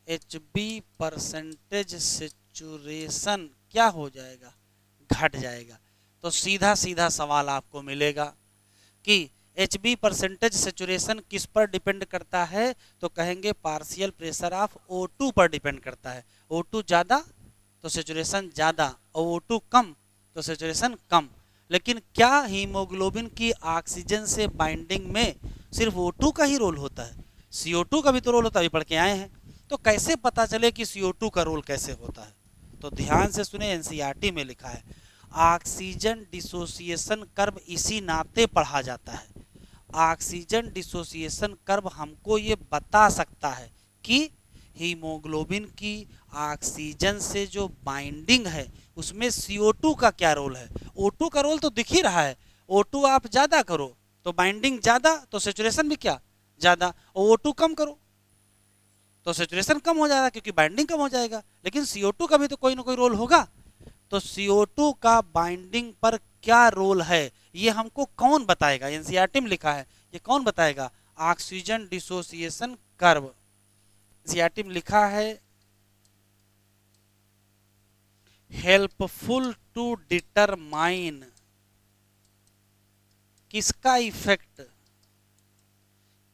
Speaker 1: HB परसेंटेज सेचुरेशन क्या हो जाएगा, घट जाएगा। तो सीधा सीधा सवाल आपको मिलेगा कि HB परसेंटेज सेचुरेशन किस पर डिपेंड करता है, तो कहेंगे पार्शियल प्रेशर ऑफ O2 पर डिपेंड करता है। O2 ज़्यादा तो सेचुरेशन ज़्यादा, और O2 कम तो सेचुरेशन कम। लेकिन क्या हीमोग्लोबिन की ऑक्सीजन से बाइंडिंग में सिर्फ O2 का ही रोल होता है? CO2 का भी तो रोल होता है, अभी पढ़ के आए हैं। तो कैसे पता चले कि CO2 का रोल कैसे होता है? तो ध्यान से सुने, एनसीईआरटी में लिखा है ऑक्सीजन डिसोसिएशन कर्व इसी नाते पढ़ा जाता है। ऑक्सीजन डिसोसिएशन कर्व हमको ये बता सकता है कि हीमोग्लोबिन की ऑक्सीजन से जो बाइंडिंग है उसमें CO2 का क्या रोल है। O2 का रोल तो दिख ही रहा है, O2 आप ज़्यादा करो तो बाइंडिंग ज़्यादा तो सेचुरेशन भी क्या ज़्यादा, और O2 कम करो तो सेचुरेशन कम हो जाएगा क्योंकि बाइंडिंग कम हो जाएगा। लेकिन CO2 का भी तो कोई ना कोई रोल होगा। तो CO2 का बाइंडिंग पर क्या रोल है ये हमको कौन बताएगा? एनसीईआरटी में लिखा है, ये कौन बताएगा? Oxygen dissociation curve. एनसीईआरटी में लिखा है हेल्पफुल टू डिटरमाइन किसका effect,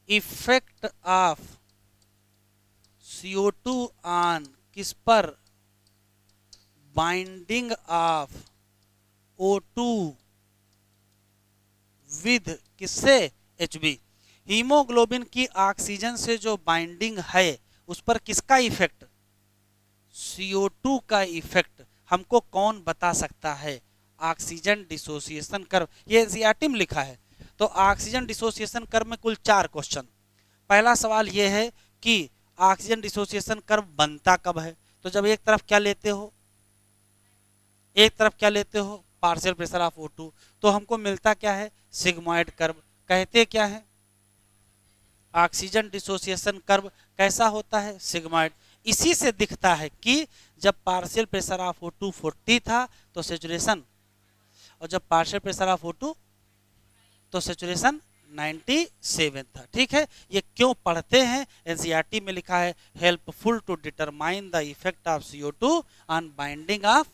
Speaker 1: effect of CO2 on किस पर, बाइंडिंग ऑफ O2 विद किससे, HB। हीमोग्लोबिन की ऑक्सीजन से जो बाइंडिंग है उस पर किसका इफेक्ट, CO2 का इफेक्ट हमको कौन बता सकता है? ऑक्सीजन डिसोसिएशन कर्व, ये एनसीईआरटी में लिखा है। तो ऑक्सीजन डिसोसिएशन कर्व में कुल 4 क्वेश्चन। पहला सवाल ये है कि ऑक्सीजन डिसोसिएशन कर्व बनता कब है? तो जब एक तरफ क्या लेते हो, एक तरफ क्या लेते हो, पार्शियल प्रेशर ऑफ O2, तो हमको मिलता क्या है, सिग्मॉइड कर्व। कहते क्या है, ऑक्सीजन डिसोसिएशन कर्व कैसा होता है, सिग्मॉइड। इसी से दिखता है कि जब पार्शियल प्रेशर ऑफ O2 40 था तो सेचुरेशन, और जब पार्शियल प्रेशर ऑफ O2 तो सेचुरेशन 97 था। ठीक है, ये क्यों पढ़ते हैं? एनसीईआरटी में लिखा है helpful to determine the effect of CO2 on binding of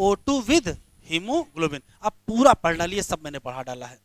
Speaker 1: O2 with haemoglobin. अब पूरा पढ़ डालिए, सब मैंने पढ़ा डाला है।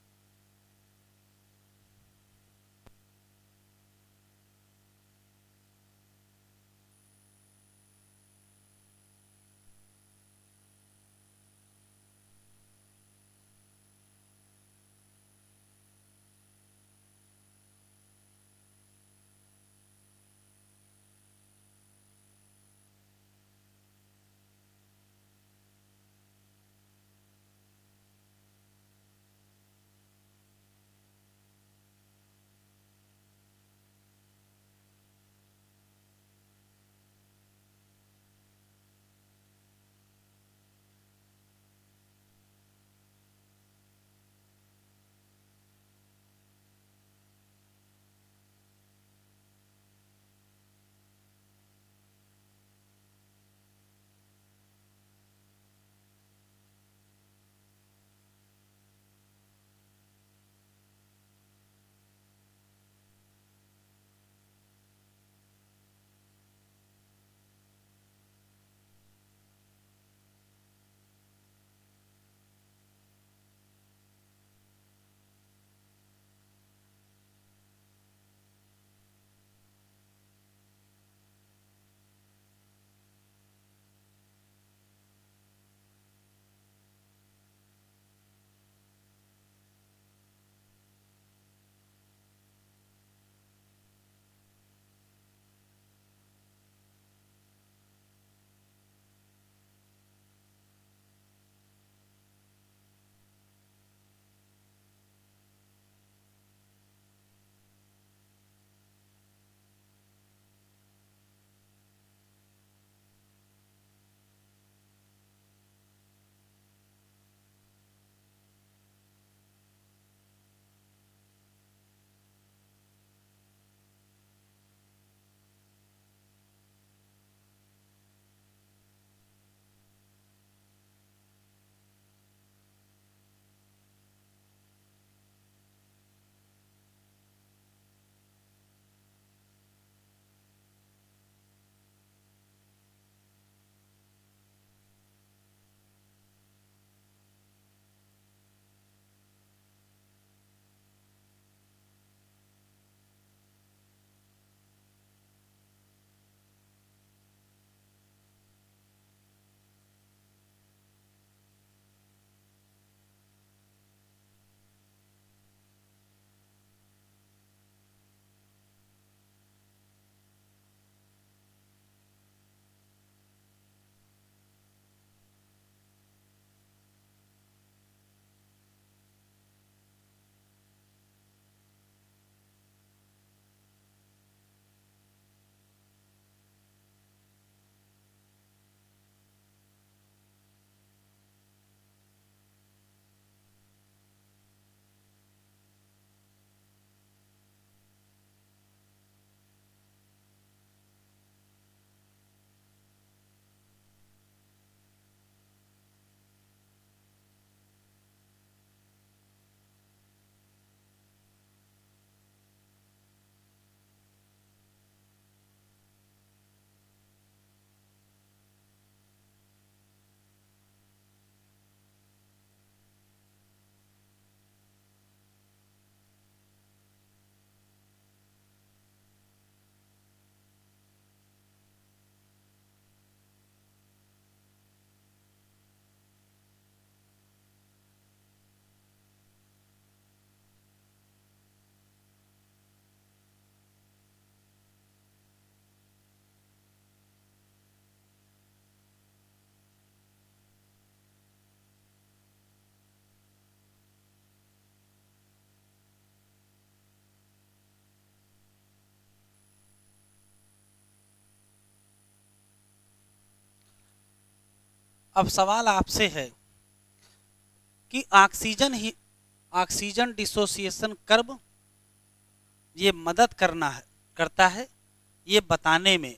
Speaker 1: अब सवाल आपसे है कि ऑक्सीजन डिसोसिएशन कर्व ये मदद करता है ये बताने में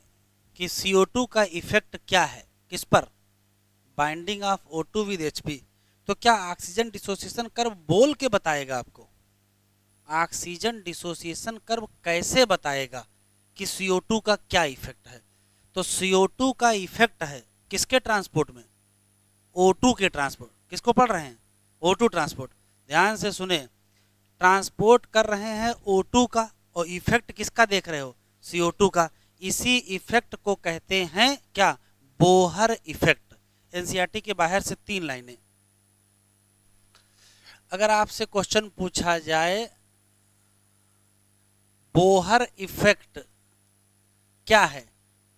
Speaker 1: कि CO2 का इफेक्ट क्या है, किस पर, binding of O2 with Hb। तो क्या ऑक्सीजन डिसोसिएशन कर्व बोल के बताएगा आपको? ऑक्सीजन डिसोसिएशन कर्व कैसे बताएगा कि CO2 का क्या इफेक्ट है? तो CO2 का इफेक्ट है किसके ट्रांसपोर्ट में? O2 के ट्रांसपोर्ट। किसको पढ़ रहे हैं? O2 transport. ध्यान से सुने, ट्रांसपोर्ट कर रहे हैं O2 का और इफेक्ट किसका देख रहे हो? CO2 का। इसी इफेक्ट को कहते हैं क्या? Bohr effect. एनसीईआरटी के बाहर से 3 लाइनें। अगर आपसे क्वेश्चन पूछा जाए बोहर इफेक्ट क्या है,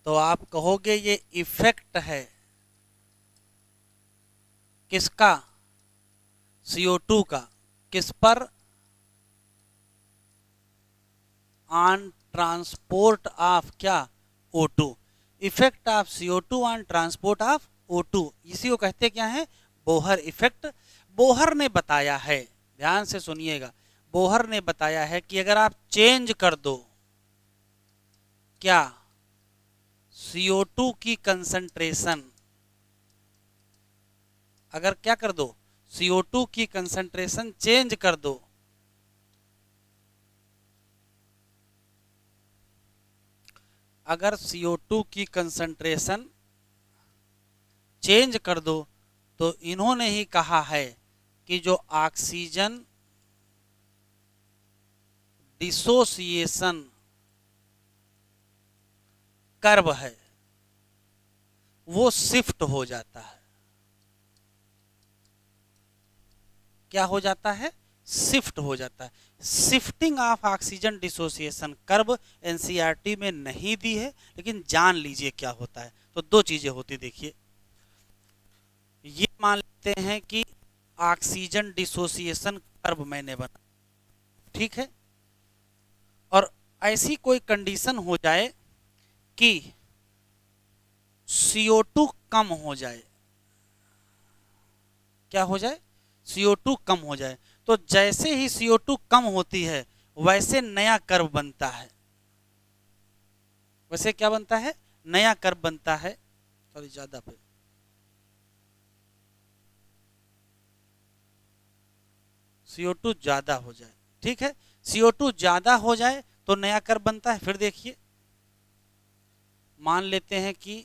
Speaker 1: तो आप कहोगे ये इफेक्ट है किसका? CO2 का। किस पर? ऑन ट्रांसपोर्ट ऑफ क्या? O2। Effect of CO2 on transport of O2, इसी को कहते क्या है? Bohr effect. बोहर ने बताया है, ध्यान से सुनिएगा, बोहर ने बताया है कि अगर आप चेंज कर दो क्या? CO2 की कंसंट्रेशन, अगर क्या कर दो? CO2 की कंसंट्रेशन चेंज कर दो, अगर CO2 की कंसंट्रेशन चेंज कर दो, तो इन्होंने ही कहा है कि जो ऑक्सीजन डिसोसिएशन कर्व है वो शिफ्ट हो जाता है। क्या हो जाता है? शिफ्ट हो जाता है। Shifting of oxygen dissociation curve NCERT में नहीं दी है, लेकिन जान लीजिए क्या होता है। तो 2 चीजें होती, देखिए, ये मान लेते हैं कि ऑक्सीजन डिसोसिएशन कर्व मैंने बना, ठीक है, और ऐसी कोई कंडीशन हो जाए कि CO2 कम हो जाए। क्या हो जाए? CO2 कम हो जाए। तो जैसे ही CO2 कम होती है वैसे नया कर्व बनता है। वैसे क्या बनता है? नया कर्व बनता है। सॉरी, ज्यादा पे CO2 ज्यादा हो जाए, ठीक है, CO2 ज्यादा हो जाए तो नया कर्व बनता है। फिर देखिए, मान लेते हैं कि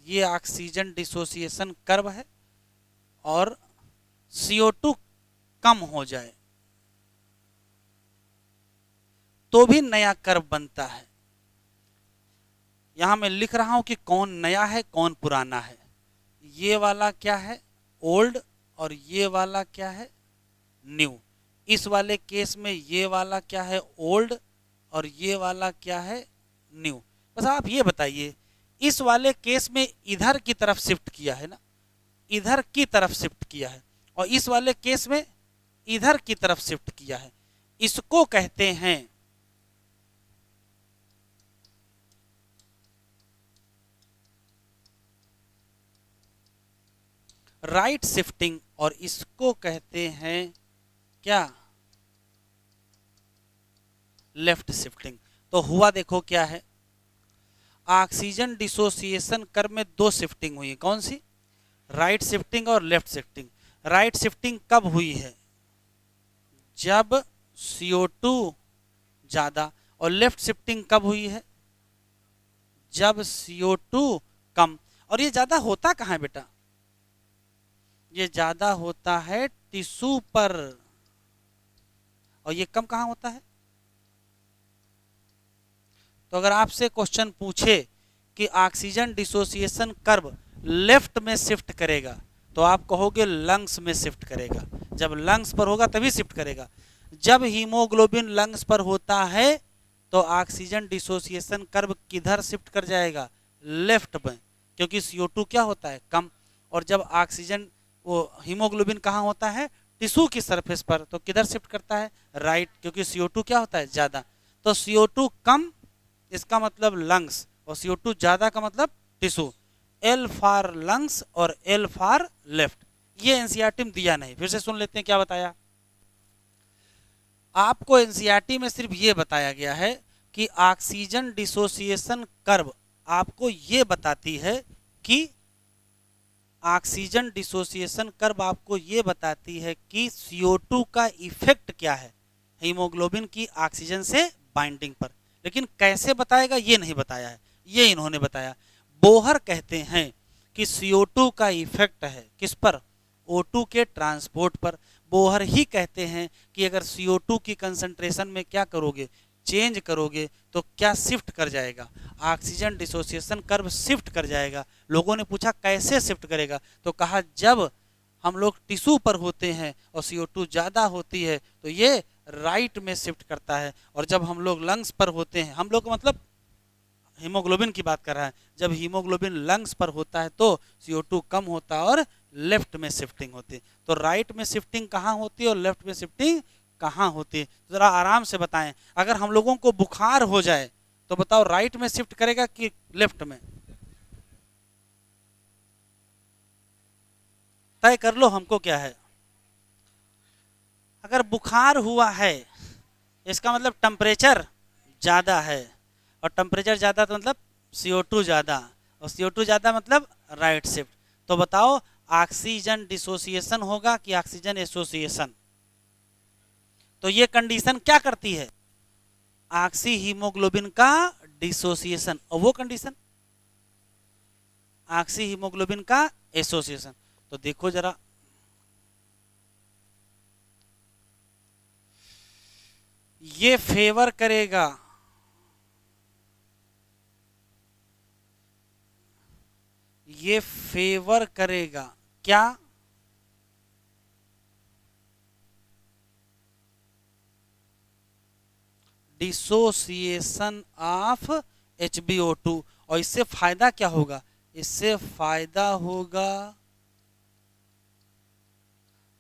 Speaker 1: ये ऑक्सीजन डिसोसिएशन कर्व है और CO2 कम हो जाए तो भी नया कर्व बनता है। यहां मैं लिख रहा हूं कि कौन नया है कौन पुराना है। ये वाला क्या है? ओल्ड, और ये वाला क्या है? न्यू। इस वाले केस में ये वाला क्या है? ओल्ड, और ये वाला क्या है? न्यू। बस आप ये बताइए, इस वाले केस में इधर की तरफ शिफ्ट किया है ना, इधर की तरफ शिफ्ट किया है, और इस वाले केस में इधर की तरफ शिफ्ट किया है। इसको कहते हैं राइट शिफ्टिंग, और इसको कहते हैं क्या? Left shifting. तो हुआ देखो क्या है, ऑक्सीजन डिसोसिएशन कर्व में 2 शिफ्टिंग हुई है। कौन सी? राइट शिफ्टिंग और लेफ्ट शिफ्टिंग। राइट शिफ्टिंग कब हुई है? जब CO2 ज्यादा। और लेफ्ट शिफ्टिंग कब हुई है? जब CO2 कम। और ये ज्यादा होता कहाँ है बेटा? ये ज्यादा होता है टिश्यू पर, और ये कम कहाँ होता है? तो अगर आपसे क्वेश्चन पूछे कि ऑक्सीजन डिसोसिएशन कर्व लेफ्ट में शिफ्ट करेगा, तो आप कहोगे लंग्स में शिफ्ट करेगा। जब लंग्स पर होगा तभी शिफ्ट करेगा। जब हीमोग्लोबिन लंग्स पर होता है तो ऑक्सीजन डिसोसिएशन कर्व किधर शिफ्ट कर जाएगा? लेफ्ट में, क्योंकि CO2 क्या होता है? कम। और जब ऑक्सीजन वो हीमोग्लोबिन कहाँ होता है? टिश्यू की सरफेस पर, तो किधर शिफ्ट करता है? राइट, क्योंकि CO2 क्या होता है? ज्यादा। तो CO2 कम इसका मतलब लंग्स, और CO2 ज्यादा का मतलब टिश्यू। एल फॉर लंग्स और एल फॉर लेफ्ट। ये एनसीईआरटी में दिया नहीं, फिर से सुन लेते हैं क्या बताया। आपको एनसीईआरटी में सिर्फ ये बताया गया है कि ऑक्सीजन डिसोसिएशन कर्व आपको ये बताती है कि ऑक्सीजन डिसोसिएशन कर्व आपको ये बताती है कि CO2 का इफेक्ट क्या है हीमोग्लोबिन की ऑक्सीजन से बाइंडिंग पर, लेकिन कैसे बताएगा ये नहीं बताया है, ये इन्होंने बताया। बोहर कहते हैं कि CO2 का इफेक्ट है किस पर, O2 के ट्रांसपोर्ट पर। बोहर ही कहते हैं कि अगर CO2 की कंसंट्रेशन में क्या करोगे, चेंज करोगे तो क्या शिफ्ट कर जाएगा, ऑक्सीजन डिसोसिएशन कर्व शिफ्ट कर जाएगा। लोगों ने पूछा कैसे शिफ्ट करेगा, तो कहा जब हम लोग टिश्यू पर होते हैं और CO2 ज़्यादा होती है तो ये राइट में शिफ्ट करता है, और जब हम लोग लंग्स पर होते हैं, हम लोग मतलब हीमोग्लोबिन की बात कर रहा है, जब हीमोग्लोबिन लंग्स पर होता है तो CO2 कम होता है और लेफ्ट में शिफ्टिंग होती है। तो राइट में शिफ्टिंग कहाँ होती है और लेफ्ट में शिफ्टिंग कहाँ होती है, जरा आराम से बताएं। अगर हम लोगों को बुखार हो जाए तो बताओ राइट में शिफ्ट करेगा कि लेफ्ट में, तय कर लो हमको क्या है। अगर बुखार हुआ है इसका मतलब टेम्परेचर ज़्यादा है, और टेम्परेचर ज़्यादा तो मतलब CO2 ज़्यादा, और CO2 ज़्यादा मतलब राइट शिफ्ट। तो बताओ ऑक्सीजन डिसोसिएशन होगा कि ऑक्सीजन एसोसिएशन। तो ये कंडीशन क्या करती है, ऑक्सी हीमोग्लोबिन का डिसोसिएशन, और वो कंडीशन ऑक्सी हीमोग्लोबिन का एसोसिएशन। तो देखो जरा, ये फेवर करेगा, ये फेवर करेगा क्या, डिसोसिएशन ऑफ HBO2। और इससे फायदा क्या होगा, इससे फायदा होगा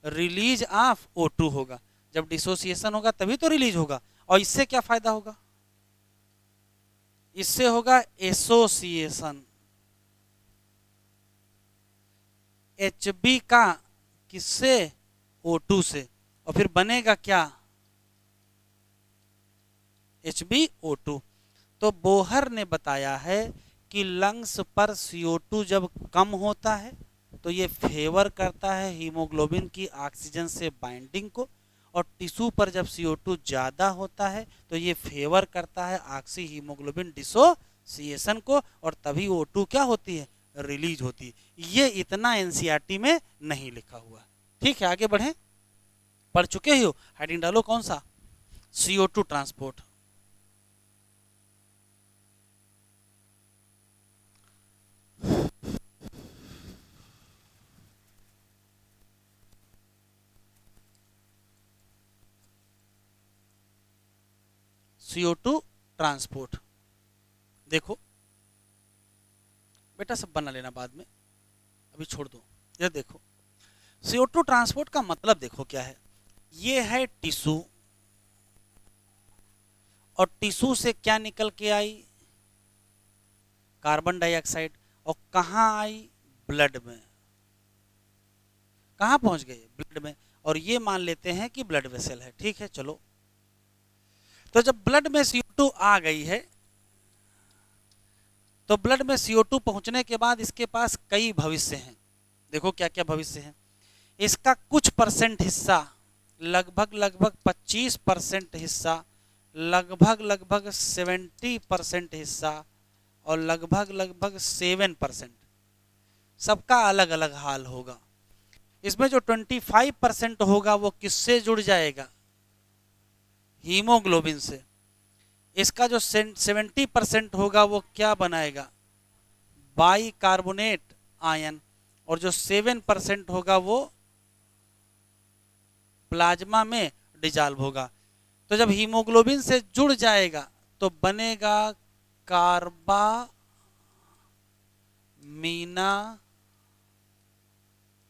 Speaker 1: रिलीज ऑफ O2 होगा। जब डिसोसिएशन होगा तभी तो रिलीज होगा। और इससे क्या फायदा होगा, इससे होगा एसोसिएशन HB का किससे, O2 से, और फिर बनेगा क्या HbO2। तो बोहर ने बताया है कि लंग्स पर CO2 जब कम होता है तो ये फेवर करता है हीमोग्लोबिन की ऑक्सीजन से बाइंडिंग को, और टिश्यू पर जब CO2 ज़्यादा होता है तो ये फेवर करता है ऑक्सी हीमोग्लोबिन डिसोसिएशन को, और तभी O2 क्या होती है, रिलीज होती है। ये इतना एनसीईआरटी में नहीं लिखा हुआ। ठीक है आगे बढ़ें, पढ़ चुके ही हो, हेडिंग डालो कौन सा, CO2 ट्रांसपोर्ट। CO2 ट्रांसपोर्ट, देखो बेटा सब बना लेना बाद में, अभी छोड़ दो। ये देखो CO2 ट्रांसपोर्ट का मतलब देखो क्या है, ये है टिश्यू, और टिश्यू से क्या निकल के आई, कार्बन डाइऑक्साइड, और कहाँ आई, ब्लड में, कहाँ पहुंच गए, ब्लड में। और ये मान लेते हैं कि ब्लड वेसल है, ठीक है चलो। तो जब ब्लड में CO2 आ गई है तो ब्लड में CO2 पहुंचने के बाद इसके पास कई भविष्य हैं। देखो क्या क्या भविष्य हैं, इसका कुछ परसेंट हिस्सा, लगभग 25% हिस्सा, लगभग 70% हिस्सा, और लगभग 7% सबका अलग अलग हाल होगा। इसमें जो 25% होगा वो किससे जुड़ जाएगा, हीमोग्लोबिन से। इसका जो 70% होगा वो क्या बनाएगा, बाइकार्बोनेट आयन, और जो 7% होगा वो प्लाज्मा में डिजॉल्व होगा। तो जब हीमोग्लोबिन से जुड़ जाएगा तो बनेगा कार्बामीना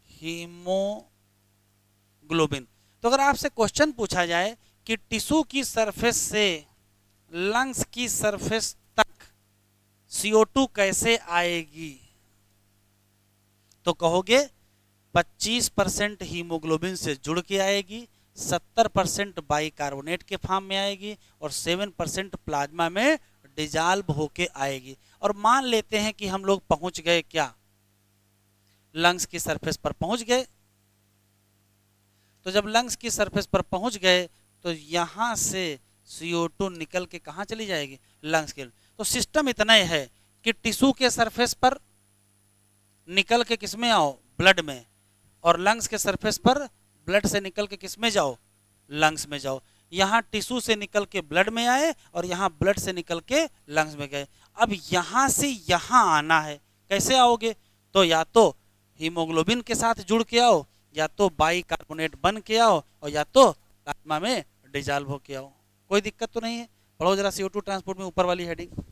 Speaker 1: हीमोग्लोबिन। तो अगर आपसे क्वेश्चन पूछा जाए कि टिश्यू की सरफेस से लंग्स की सरफेस तक CO2 कैसे आएगी, तो कहोगे 25% हीमोग्लोबिन से जुड़ के आएगी, 70% बाइकार्बोनेट के फॉर्म में आएगी और 7% प्लाज्मा में डिजॉल्व होके आएगी। और मान लेते हैं कि हम लोग पहुंच गए क्या, लंग्स की सरफेस पर पहुंच गए। तो जब लंग्स की सरफेस पर पहुंच गए तो यहां से CO2 निकल के कहां चली जाएगी, लंग्स के। तो सिस्टम इतना ही है कि टिश्यू के सरफेस पर निकल के किस में आओ, ब्लड में, और लंग्स के सरफेस पर ब्लड से निकल के किस में जाओ, लंग्स में जाओ। यहाँ टिश्यू से निकल के ब्लड में आए और यहाँ ब्लड से निकल के लंग्स में गए। अब यहाँ से यहाँ आना है, कैसे आओगे, तो या तो हीमोग्लोबिन के साथ जुड़ के आओ, या तो बाइकार्बोनेट बन के आओ, और या तो प्लाज्मा में डिजॉल्व होके आओ। कोई दिक्कत तो नहीं है। पढ़ो जरा CO2 ट्रांसपोर्ट में ऊपर वाली हेडिंग।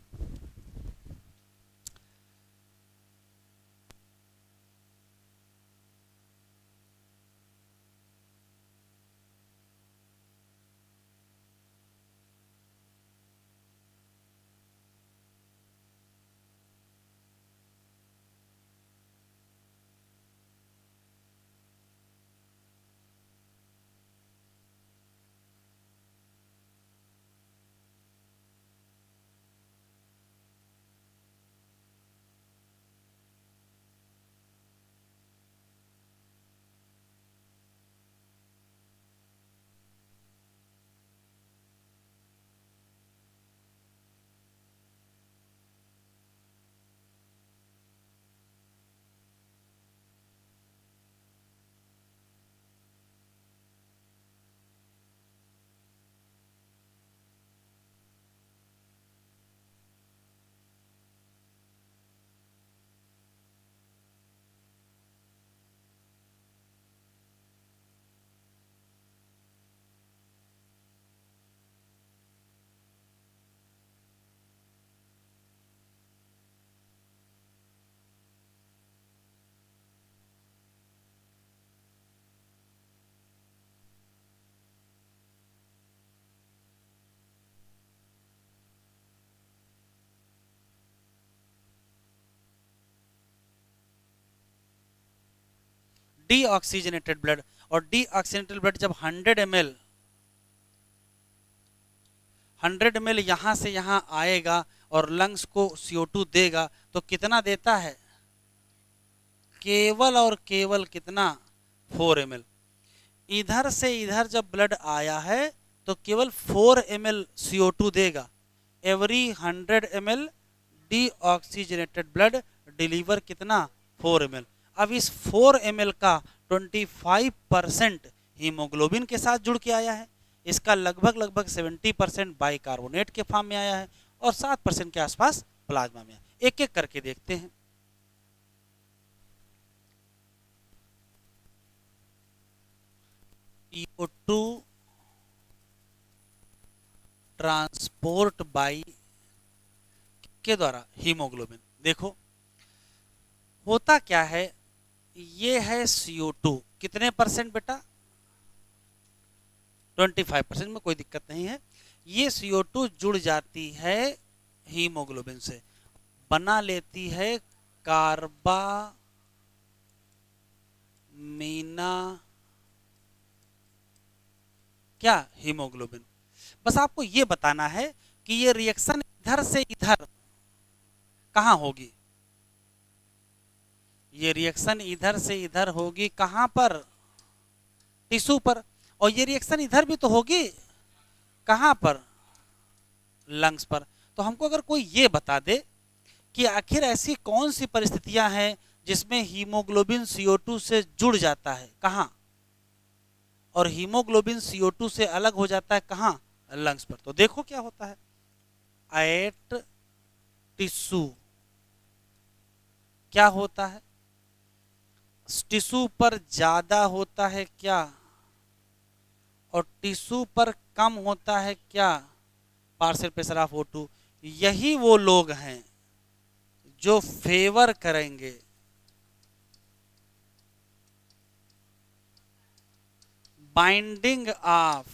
Speaker 1: डीऑक्सीजनेटेड ब्लड, और डीऑक्सीजनेटेड ब्लड जब 100 ml यहां से यहां आएगा और लंग्स को CO2 देगा, तो कितना देता है, केवल और केवल कितना, 4 ml। इधर से इधर जब ब्लड आया है तो केवल 4 ml CO2 देगा। Every 100 ml deoxygenated blood deliver कितना, 4 ml। अब इस 4 ml का 25% हीमोग्लोबिन के साथ जुड़ के आया है, इसका लगभग लगभग 70% बाइकार्बोनेट के फॉर्म में आया है, और 7% के आसपास प्लाज्मा में। एक एक करके देखते हैं। CO2 ट्रांसपोर्ट बाई के द्वारा हीमोग्लोबिन। देखो होता क्या है, ये है CO2 कितने परसेंट बेटा, 25%, में कोई दिक्कत नहीं है। ये CO2 जुड़ जाती है हीमोग्लोबिन से, बना लेती है कार्बामीना क्या, हीमोग्लोबिन। बस आपको ये बताना है कि ये रिएक्शन इधर से इधर कहां होगी, ये रिएक्शन इधर से इधर होगी कहां पर, टिश्यू पर। और ये रिएक्शन इधर भी तो होगी, कहां पर, लंग्स पर। तो हमको अगर कोई ये बता दे कि आखिर ऐसी कौन सी परिस्थितियां हैं जिसमें हीमोग्लोबिन CO2 से जुड़ जाता है, कहां, और हीमोग्लोबिन CO2 से अलग हो जाता है कहां, लंग्स पर। तो देखो क्या होता है, एट टिश्यू क्या होता है, टिश्यू पर ज्यादा होता है क्या, और टिश्यू पर कम होता है क्या, पार्शियल प्रेशर ऑफ O2। यही वो लोग हैं जो फेवर करेंगे binding of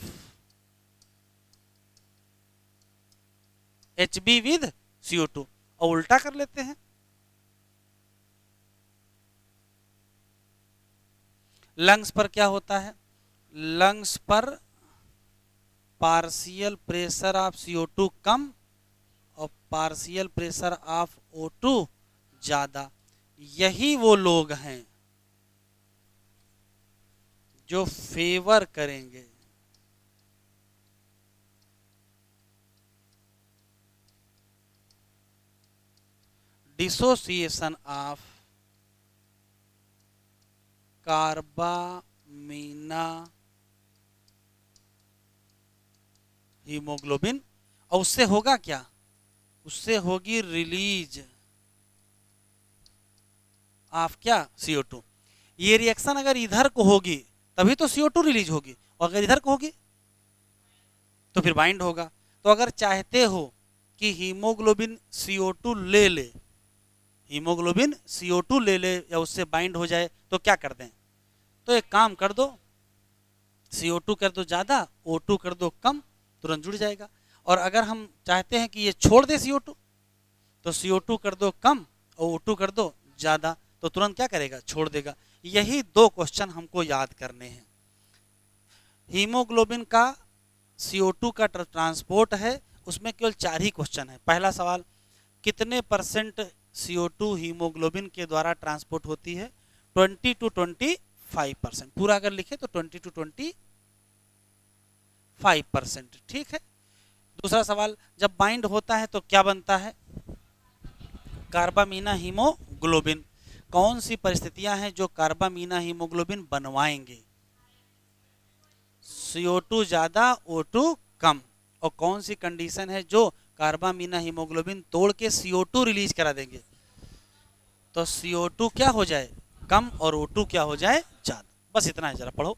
Speaker 1: HB with CO2। और उल्टा कर लेते हैं, लंग्स पर क्या होता है, लंग्स पर पार्शियल प्रेशर ऑफ CO2 कम और पार्शियल प्रेशर ऑफ O2 ज्यादा। यही वो लोग हैं जो फेवर करेंगे डिसोसिएशन ऑफ कार्बामीना हीमोग्लोबिन। और उससे होगा क्या, उससे होगी रिलीज ऑफ क्या, CO2। ये रिएक्शन अगर इधर को होगी तभी तो CO2 रिलीज होगी, और अगर इधर को होगी तो फिर बाइंड होगा। तो अगर चाहते हो कि हीमोग्लोबिन CO2 ले ले, हीमोग्लोबिन CO2 ले ले या उससे बाइंड हो जाए, तो क्या कर दें, तो एक काम कर दो, CO2 कर दो ज़्यादा, O2 कर दो कम, तुरंत जुड़ जाएगा। और अगर हम चाहते हैं कि ये छोड़ दे CO2, तो CO2 कर दो कम और O2 कर दो ज़्यादा, तो तुरंत क्या करेगा, छोड़ देगा। यही दो क्वेश्चन हमको याद करने हैं। हीमोग्लोबिन का CO2 का ट्रांसपोर्ट है, उसमें केवल 4 ही क्वेश्चन है। पहला सवाल, कितने परसेंट CO2 हीमोग्लोबिन के द्वारा ट्रांसपोर्ट होती है, 20 to 25%। पूरा अगर लिखे तो 20 to 25%, ठीक है। दूसरा सवाल, जब बाइंड होता है तो क्या बनता है, कार्बामीना हीमोग्लोबिन। कौन सी परिस्थितियां हैं जो कार्बामीना हीमोग्लोबिन बनवाएंगे, CO2 ज्यादा O2 कम। और कौन सी कंडीशन है जो कार्बामीना हीमोग्लोबिन तोड़ के CO2 रिलीज करा देंगे, तो CO2 क्या हो जाए, कम, और O2 क्या हो जाए, ज्यादा। बस इतना है, जरा पढ़ो।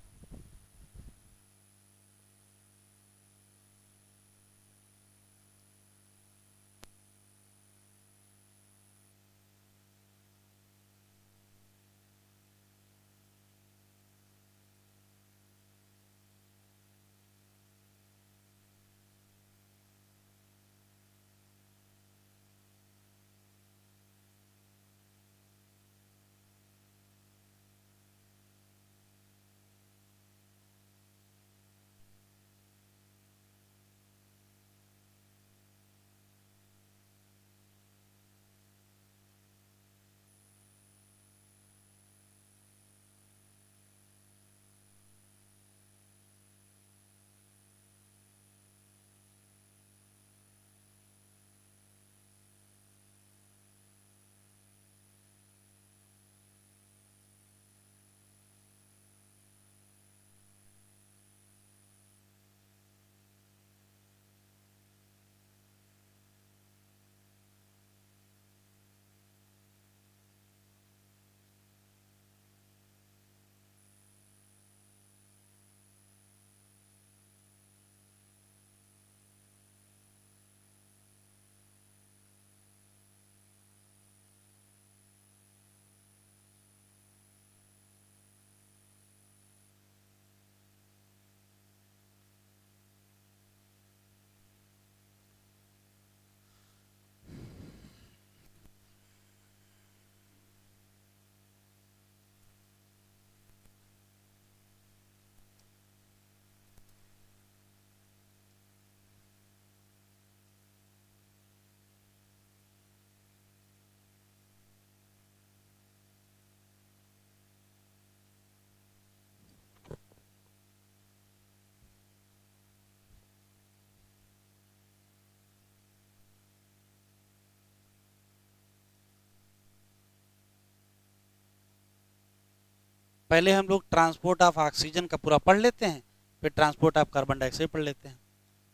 Speaker 1: पहले हम लोग ट्रांसपोर्ट ऑफ ऑक्सीजन का पूरा पढ़ लेते हैं, फिर ट्रांसपोर्ट ऑफ कार्बन डाइऑक्साइड पढ़ लेते हैं।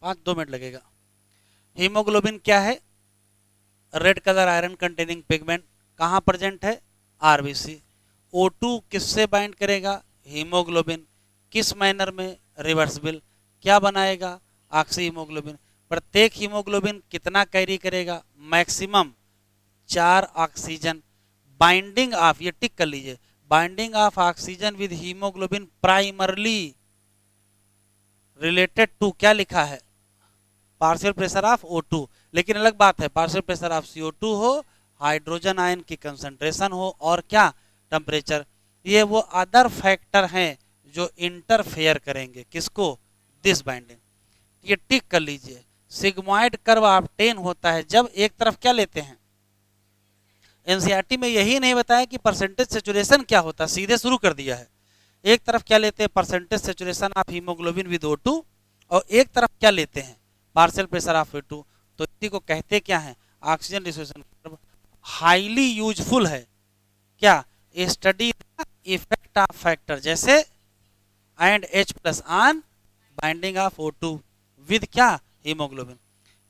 Speaker 1: 5-2 मिनट लगेगा। हीमोग्लोबिन क्या है, red colour iron containing pigment, कहाँ प्रेजेंट है, RBC। O2 किससे बाइंड करेगा, हीमोग्लोबिन, किस मैनर में, रिवर्सिबल। क्या बनाएगा, ऑक्सी हीमोग्लोबिन। प्रत्येक हीमोग्लोबिन कितना कैरी करेगा, मैक्सिमम 4 ऑक्सीजन। बाइंडिंग ऑफ, ये टिक कर लीजिए, binding of oxygen with haemoglobin primarily related to, क्या लिखा है, पार्शियल प्रेशर ऑफ O2। लेकिन अलग बात है, पार्शियल प्रेशर ऑफ CO2 हो, हाइड्रोजन आयन की कंसंट्रेशन हो, और क्या, टेम्परेचर। ये वो अदर फैक्टर हैं जो इंटरफेयर करेंगे किसको, दिस बाइंडिंग। ये टिक कर लीजिए। सिग्मॉइड कर्व ऑब्टेन होता है जब एक तरफ क्या लेते हैं, एनसीईआरटी में यही नहीं बताया कि परसेंटेज सेचुरेशन क्या होता, सीधे शुरू कर दिया है। एक तरफ क्या लेते हैं, percentage saturation of haemoglobin with O2, और एक तरफ क्या लेते हैं, पार्शियल प्रेशर ऑफ O2। तो इसी को कहते क्या है, oxygen dissociation curve. Highly useful है क्या, स्टडी इफेक्ट ऑफ फैक्टर जैसे and H+ on binding of O2 with क्या, हीमोग्लोबिन।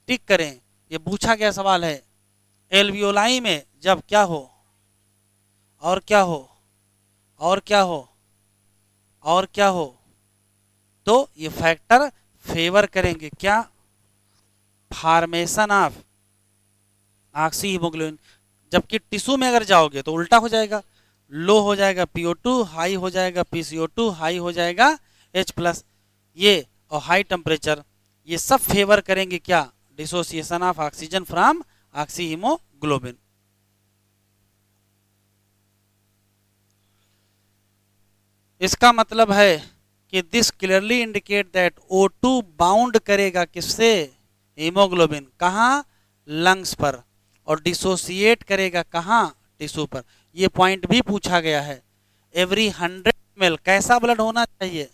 Speaker 1: टिक करें, ये पूछा गया सवाल है। एल्वियोलाई में जब क्या हो, और क्या हो, और क्या हो, और क्या हो, तो ये फैक्टर फेवर करेंगे क्या, फॉर्मेशन ऑफ ऑक्सी हीमोग्लोबिन। जबकि टिश्यू में अगर जाओगे तो उल्टा हो जाएगा, लो हो जाएगा PO2, हाई हो जाएगा PCO2, हाई हो जाएगा H+। ये और हाई टेम्परेचर, ये सब फेवर करेंगे क्या, dissociation of oxygen from oxy haemoglobin. इसका मतलब है कि this clearly indicate that O2 bound करेगा किससे, हीमोग्लोबिन, कहाँ, लंग्स पर, और डिसोसिएट करेगा कहाँ, टिश्यू पर। ये पॉइंट भी पूछा गया है। एवरी 100 ml कैसा ब्लड होना चाहिए,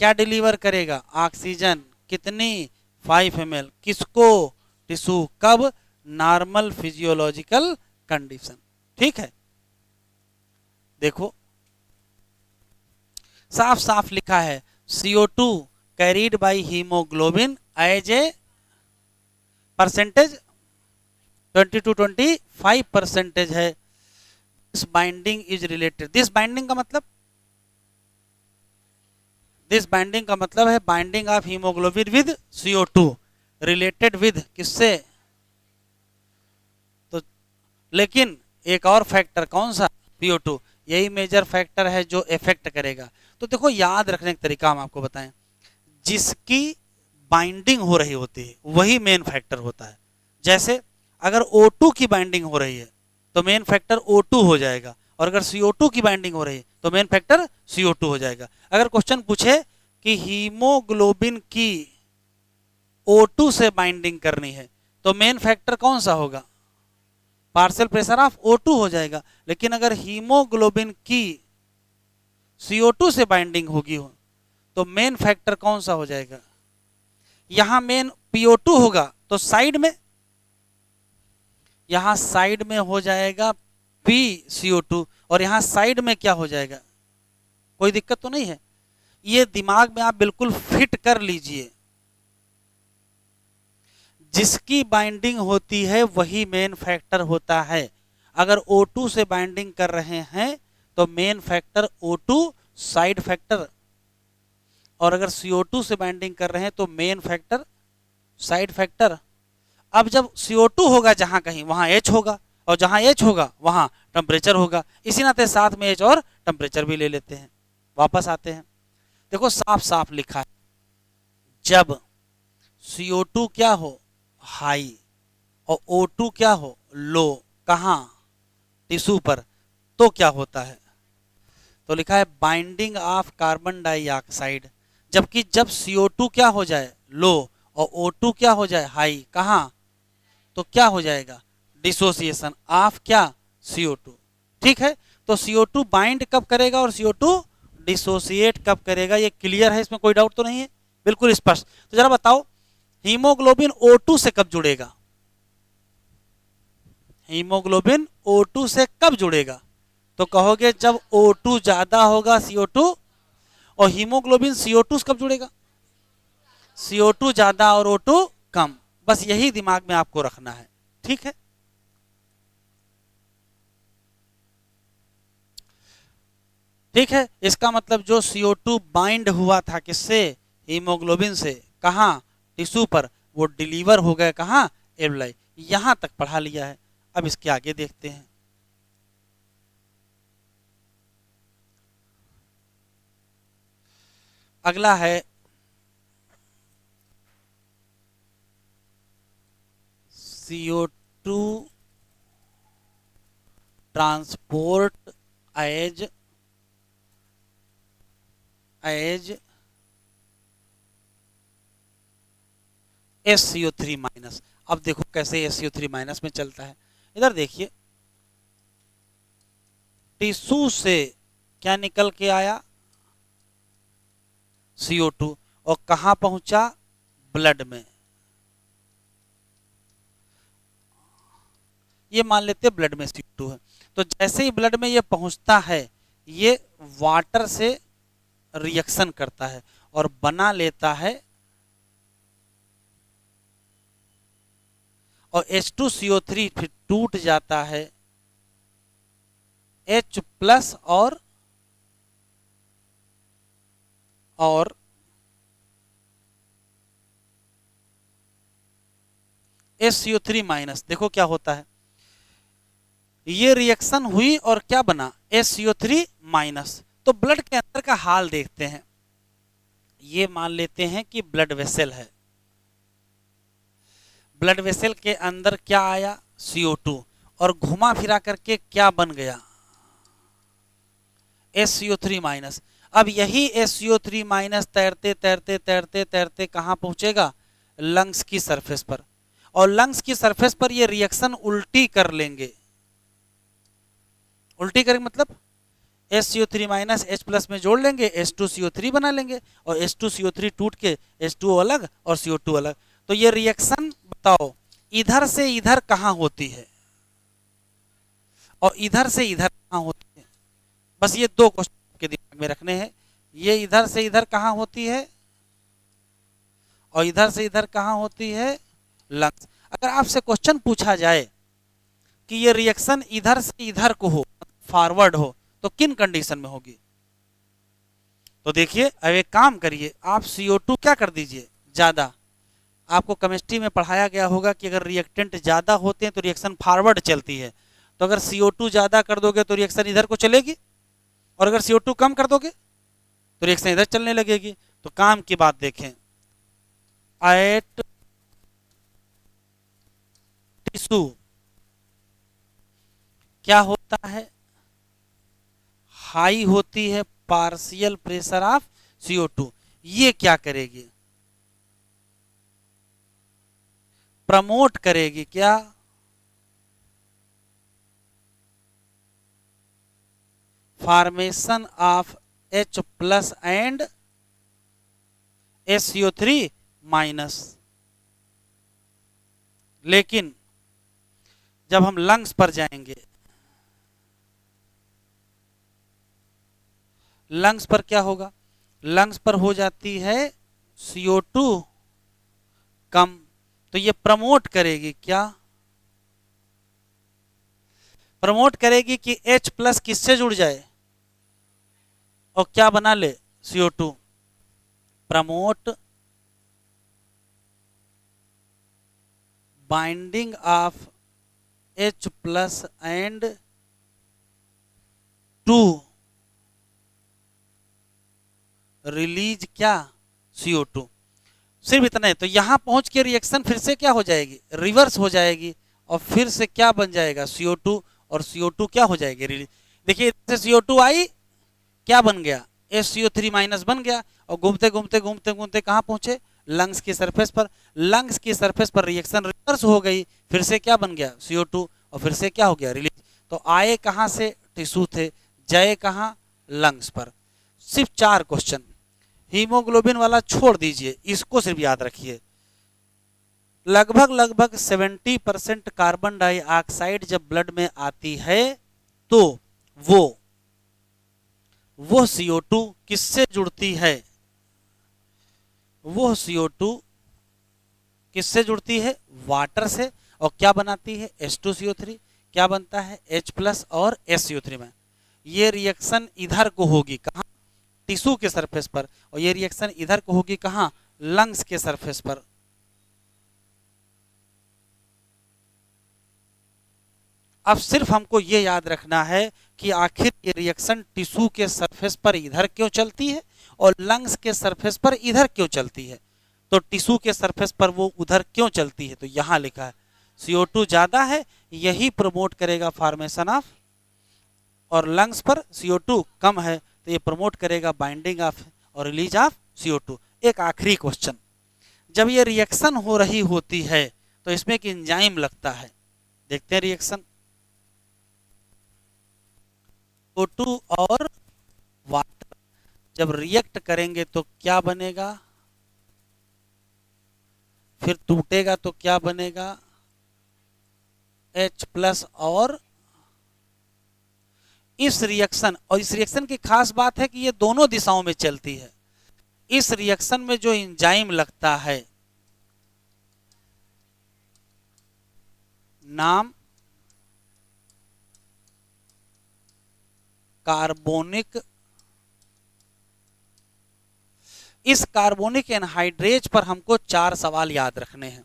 Speaker 1: क्या डिलीवर करेगा, ऑक्सीजन, कितनी, 5 ml, किसको, टिश्यू, कब, नॉर्मल फिजियोलॉजिकल कंडीशन। ठीक है, देखो साफ साफ लिखा है, CO2 carried by haemoglobin as a percentage 20 to 25% है। This binding is related, this binding का मतलब, दिस बाइंडिंग का मतलब है binding of haemoglobin with CO2 related with किससे, तो लेकिन एक और फैक्टर कौन सा, PO2, यही मेजर फैक्टर है जो इफेक्ट करेगा। तो देखो याद रखने का तरीका हम आपको बताएं, जिसकी बाइंडिंग हो रही होती है वही मेन फैक्टर होता है। जैसे अगर O2 की बाइंडिंग हो रही है तो मेन फैक्टर O2 हो जाएगा, और अगर CO2 की बाइंडिंग हो रही है तो मेन फैक्टर CO2 हो जाएगा। अगर क्वेश्चन पूछे कि हीमोग्लोबिन की O2 से बाइंडिंग करनी है तो मेन फैक्टर कौन सा होगा, पार्शियल प्रेशर ऑफ O2 हो जाएगा। लेकिन अगर हीमोग्लोबिन की CO2 से बाइंडिंग होगी हो तो मेन फैक्टर कौन सा हो जाएगा, यहां मेन PO2 होगा तो साइड में, यहां साइड में हो जाएगा PCO2, और यहां साइड में क्या हो जाएगा, कोई दिक्कत तो नहीं है। ये दिमाग में आप बिल्कुल फिट कर लीजिए, जिसकी बाइंडिंग होती है वही मेन फैक्टर होता है। अगर O2 से बाइंडिंग कर रहे हैं तो main factor O2 side factor, और अगर CO2 से बाइंडिंग कर रहे हैं तो मेन फैक्टर साइड फैक्टर। अब जब CO2 होगा जहां कहीं वहां H होगा, और जहां H होगा वहां टेम्परेचर होगा, इसी नाते साथ में H और टेम्परेचर भी ले लेते हैं। वापस आते हैं, देखो साफ साफ लिखा है, जब CO2 क्या हो, हाई, और O2 क्या हो, लो, कहाँ, टिश्यू पर, तो क्या होता है, तो लिखा है बाइंडिंग ऑफ कार्बन डाइऑक्साइड। जबकि जब CO2 क्या हो जाए, लो, और O2 क्या हो जाए, हाई, कहाँ, तो क्या हो जाएगा, डिसोसिएशन ऑफ क्या, CO2। ठीक है, तो CO2 बाइंड कब करेगा और CO2 डिसोसिएट कब करेगा, ये क्लियर है, इसमें कोई डाउट तो नहीं है, बिल्कुल स्पष्ट। तो जरा बताओ हीमोग्लोबिन O2 से कब जुड़ेगा, हीमोग्लोबिन O2 से कब जुड़ेगा, तो कहोगे जब O2 ज्यादा होगा CO2, और हीमोग्लोबिन CO2 से कब जुड़ेगा, CO2 ज्यादा और O2 कम। बस यही दिमाग में आपको रखना है, ठीक है। ठीक है, इसका मतलब जो CO2 बाइंड हुआ था किससे, हीमोग्लोबिन से, कहा, टिश्यू पर, वो डिलीवर हो गया कहा, एल्वलाई। यहां तक पढ़ा लिया है, अब इसके आगे देखते हैं। अगला है CO2 transport as SCO3 minus. अब देखो कैसे SCO3 माइनस में चलता है। इधर देखिए टिश्यू से क्या निकल के आया, CO2, और कहां पहुंचा, ब्लड में। ये मान लेते हैं ब्लड में CO2 है। तो जैसे ही ब्लड में ये पहुंचता है, ये वाटर से रिएक्शन करता है और बना लेता है, और H2CO3 फिर टूट जाता है H+ और SCO3 माइनस। देखो क्या होता है, ये रिएक्शन हुई और क्या बना, SCO3 माइनस। तो ब्लड के अंदर का हाल देखते हैं। ये मान लेते हैं कि ब्लड वेसल है, ब्लड वेसल के अंदर क्या आया, CO2, और घुमा फिरा करके क्या बन गया, SCO3 माइनस। अब यही SCO3 माइनस तैरते तैरते तैरते तैरते कहां पहुंचेगा, लंग्स की सरफेस पर, और लंग्स की सरफेस पर ये रिएक्शन उल्टी कर लेंगे। उल्टी करेंगे मतलब SCO3 माइनस H+ में जोड़ लेंगे, H2CO3 बना लेंगे, और H2CO3 टूट के H2O अलग और CO2 अलग। तो ये रिएक्शन बताओ इधर से इधर कहां होती है और इधर से इधर कहां होती है। बस ये दो क्वेश्चन आपके दिमाग में रखने हैं। ये इधर से इधर कहां होती है और इधर से इधर कहां होती है, लंग्स। अगर आपसे क्वेश्चन पूछा जाए कि ये रिएक्शन इधर से इधर को हो, फॉरवर्ड हो, तो किन कंडीशन में होगी। तो देखिए अब एक काम करिए, आप CO2 क्या कर दीजिए, ज्यादा। आपको केमिस्ट्री में पढ़ाया गया होगा कि अगर रिएक्टेंट ज्यादा होते हैं तो रिएक्शन फॉरवर्ड चलती है। तो अगर CO2 ज्यादा कर दोगे तो रिएक्शन इधर को चलेगी, और अगर CO2 कम कर दोगे तो रिएक्शन इधर चलने लगेगी। तो काम की बात देखें, एट टिश्यू क्या होता है, हाई होती है पार्शियल प्रेशर ऑफ CO2। ये क्या करेगी, प्रमोट करेगी क्या, formation of H+ and SCO3 minus. लेकिन जब हम लंग्स पर जाएंगे, लंग्स पर क्या होगा, लंग्स पर हो जाती है CO2 कम। तो ये प्रमोट करेगी क्या, प्रमोट करेगी कि H+ किससे जुड़ जाए और क्या बना ले, CO2। Promote binding of H+ and to release क्या, CO2। सिर्फ इतना है। तो यहां पहुंच के रिएक्शन फिर से क्या हो जाएगी, रिवर्स हो जाएगी, और फिर से क्या बन जाएगा, CO2, और CO2 क्या हो जाएगी, रिलीज। देखिए CO2 आई, क्या बन गया, SCO3 माइनस बन गया, और घूमते घूमते घूमते घूमते कहां पहुंचे, लंग्स की सरफेस पर। लंग्स की सरफेस पर रिएक्शन रिवर्स हो गई, फिर से क्या बन गया, CO2, और फिर से क्या हो गया, रिलीज। तो आए कहां से, टिश्यू थे, जाए कहां, लंग्स पर। सिर्फ 4 क्वेश्चन। हीमोग्लोबिन वाला छोड़ दीजिए, इसको सिर्फ याद रखिए। लगभग 70% कार्बन डाइऑक्साइड जब ब्लड में आती है तो वो CO2 किससे जुड़ती है, वो CO2 किससे जुड़ती है, वाटर से, और क्या बनाती है, H2CO3, क्या बनता है, H+ और SCO3 में। ये रिएक्शन इधर को होगी कहां, टिश्यू के सरफेस पर, और ये रिएक्शन इधर को होगी कहां, लंग्स के सरफेस पर। अब सिर्फ हमको ये याद रखना है कि आखिर ये रिएक्शन टिश्यू के सरफेस पर इधर क्यों चलती है और लंग्स के सरफेस पर इधर क्यों चलती है। तो टिश्यू के सरफेस पर वो उधर क्यों चलती है, तो यहां लिखा है CO2 ज्यादा है, यही प्रमोट करेगा फॉर्मेशन ऑफ और लंग्स पर CO2 कम है तो ये प्रमोट करेगा बाइंडिंग ऑफ और रिलीज ऑफ CO2। एक आखिरी क्वेश्चन, जब ये रिएक्शन हो रही होती है तो इसमें एक एंजाइम लगता है, देखते हैं रिएक्शन। CO2 और वाटर जब रिएक्ट करेंगे तो क्या बनेगा, फिर टूटेगा तो क्या बनेगा, H+ और इस रिएक्शन की खास बात है कि ये दोनों दिशाओं में चलती है। इस रिएक्शन में जो एंजाइम लगता है नाम कार्बोनिक, इस कार्बोनिक एनहाइड्रेज पर हमको 4 सवाल याद रखने हैं।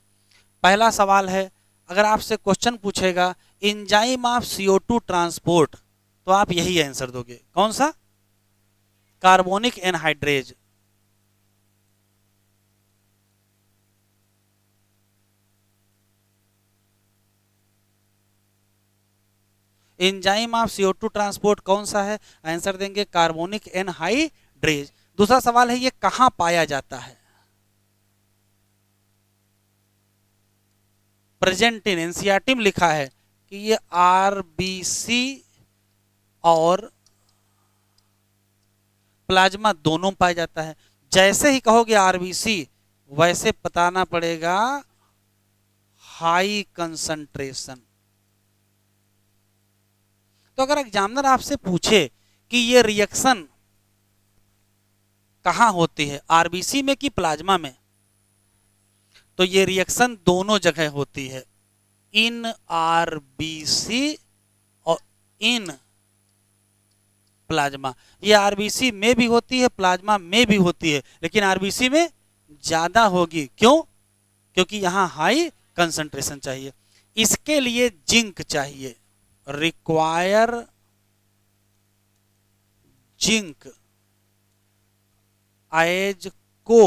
Speaker 1: पहला सवाल है, अगर आपसे क्वेश्चन पूछेगा एंजाइम ऑफ CO2 ट्रांसपोर्ट तो आप यही आंसर दोगे, कौन सा, carbonic anhydrase. Enzyme of CO2 transport कौन सा है, आंसर देंगे कार्बोनिक एनहाइड्रेज। दूसरा सवाल है ये कहां पाया जाता है, प्रेजेंट इन एनसीईआरटी में लिखा है कि ये RBC और प्लाज्मा दोनों पाया जाता है। जैसे ही कहोगे RBC वैसे बताना पड़ेगा हाई कंसंट्रेशन। तो अगर एग्जामिनर आपसे पूछे कि ये रिएक्शन कहां होती है, RBC में कि प्लाज्मा में, तो ये रिएक्शन दोनों जगह होती है, इन RBC और इन प्लाज्मा। ये RBC में भी होती है, प्लाज्मा में भी होती है, लेकिन RBC में ज्यादा होगी। क्यों? क्योंकि यहां हाई कंसंट्रेशन चाहिए। इसके लिए जिंक चाहिए, रिक्वायर जिंक एज को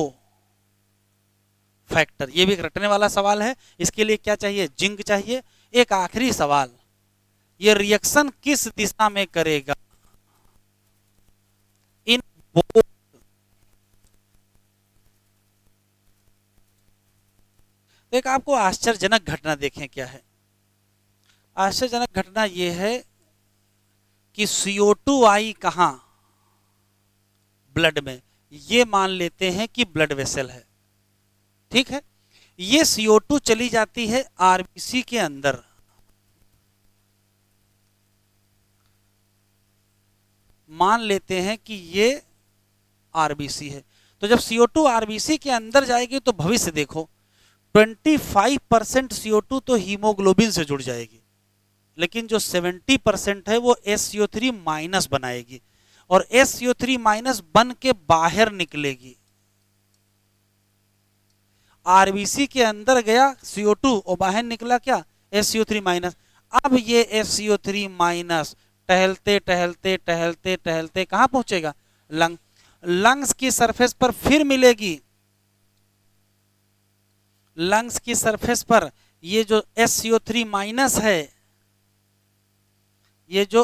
Speaker 1: फैक्टर। ये भी एक रटने वाला सवाल है। इसके लिए क्या चाहिए, जिंक चाहिए। एक आखिरी सवाल, ये रिएक्शन किस दिशा में करेगा, इन बोथ। एक आपको आश्चर्यजनक घटना देखें क्या है। आश्चर्यजनक घटना यह है कि CO2 आई कहां, ब्लड में। ये मान लेते हैं कि ब्लड वेसल है, ठीक है। ये CO2 चली जाती है RBC के अंदर, मान लेते हैं कि ये RBC है। तो जब CO2 RBC के अंदर जाएगी तो भविष्य देखो, 25% CO2 तो हीमोग्लोबिन से जुड़ जाएगी, लेकिन जो 70% है वो SCO3- बनाएगी और SCO3- बन के बाहर निकलेगी। RBC के अंदर गया CO2 और बाहर निकला क्या, SCO3-। अब ये SCO3- टहलते टहलते टहलते टहलते कहां पहुंचेगा, लंग्स की सरफेस पर फिर मिलेगी। लंग्स की सरफेस पर ये जो SCO3- है, ये जो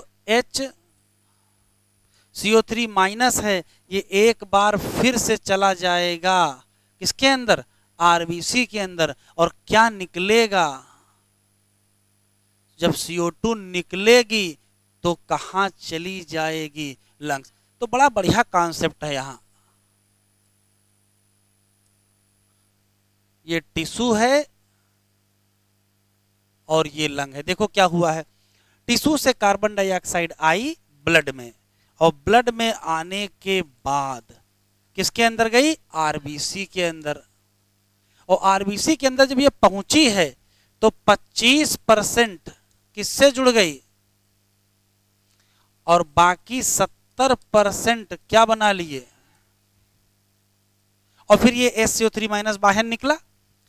Speaker 1: HCO3- है, ये एक बार फिर से चला जाएगा किसके अंदर, RBC के अंदर। और क्या निकलेगा, जब CO2 निकलेगी तो कहां चली जाएगी, लंग्स। तो बड़ा बढ़िया कॉन्सेप्ट है यहां। ये टिश्यू है और ये लंग है। देखो क्या हुआ है, टिश्यू से कार्बन डाइऑक्साइड आई ब्लड में, और ब्लड में आने के बाद किसके अंदर गई, RBC के अंदर। और RBC के अंदर जब ये पहुंची है तो 25% किससे जुड़ गई और बाकी 70% क्या बना लिए। और फिर ये SCO3- बाहर निकला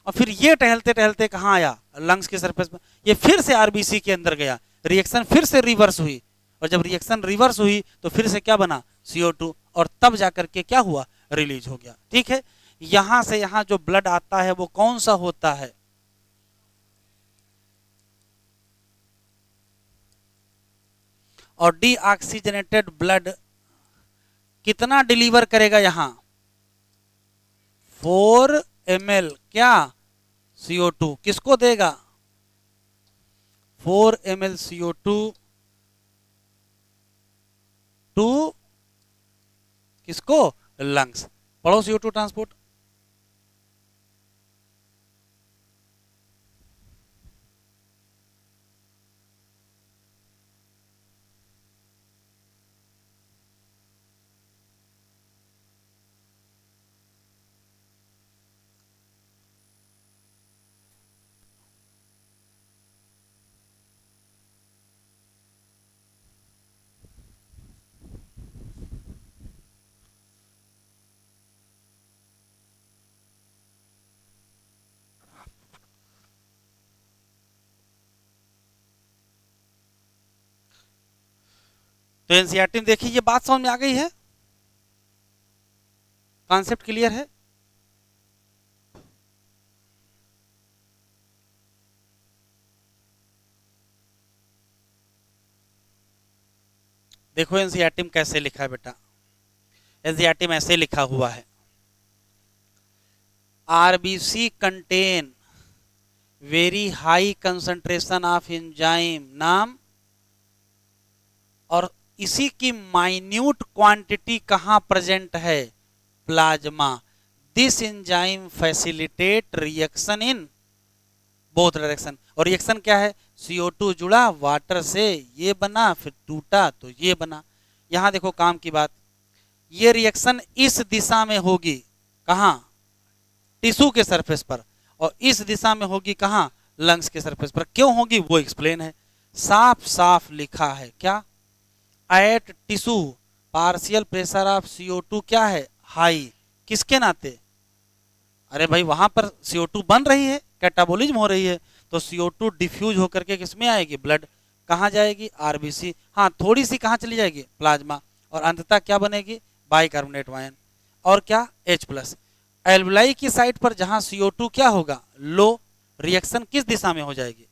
Speaker 1: और फिर ये टहलते टहलते कहां आया, लंग्स के सरफेस पर। ये फिर से RBC के अंदर गया, रिएक्शन फिर से रिवर्स हुई, और जब रिएक्शन रिवर्स हुई तो फिर से क्या बना, CO2, और तब जाकर के क्या हुआ, रिलीज हो गया। ठीक है, यहां से यहां जो ब्लड आता है वो कौन सा होता है, और डीऑक्सीजनेटेड ब्लड कितना डिलीवर करेगा यहां 4 ml क्या CO2 किसको देगा 4 ml CO2 टू किसको लंग्स पढ़ो CO2 ट्रांसपोर्ट तो एनसीईआरटी में देखिए ये बात समझ में आ गई है कॉन्सेप्ट क्लियर है देखो एनसीईआरटी में कैसे लिखा है बेटा एनसीईआरटी में ऐसे लिखा हुआ है RBC contain very high concentration of enzyme नाम और इसी की माइन्यूट क्वांटिटी कहां प्रेजेंट है plasma this enzyme facilitate reaction in both direction और रिएक्शन क्या है CO2 जुड़ा वाटर से ये बना फिर टूटा तो ये बना यहां देखो काम की बात ये रिएक्शन इस दिशा में होगी कहां टिश्यू के सरफेस पर और इस दिशा में होगी कहां लंग्स के सरफेस पर क्यों होगी वो एक्सप्लेन है साफ साफ लिखा है क्या at tissue partial pressure of CO2 क्या है हाई किसके नाते अरे भाई वहां पर CO2 बन रही है कैटाबोलिज्म हो रही है तो CO2 डिफ्यूज होकर के किसमें आएगी ब्लड कहां जाएगी आरबीसी हाँ थोड़ी सी कहां चली जाएगी प्लाज्मा और अंततः क्या बनेगी बाइकार्बोनेट आयन और क्या H+ एल्वुलाई की साइड पर जहां CO2 क्या होगा लो रिएक्शन किस दिशा में हो जाएगी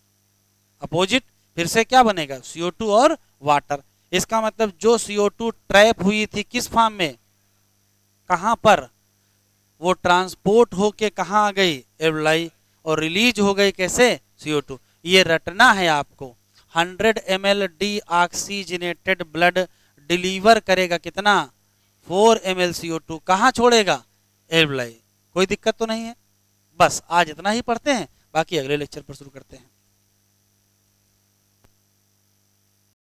Speaker 1: अपोजिट फिर से क्या बनेगा CO2 और वाटर इसका मतलब जो CO2 ट्रैप हुई थी किस फॉर्म में कहां पर वो ट्रांसपोर्ट होके कहां आ गई एल्वुलाई और रिलीज हो गई कैसे CO2 ये रटना है आपको 100 ml डीऑक्सीजनेटेड ब्लड डिलीवर करेगा कितना 4 ml CO2 कहां छोड़ेगा एल्वुलाई कोई दिक्कत तो नहीं है बस आज इतना ही पढ़ते हैं बाकी अगले लेक्चर पर शुरू करते हैं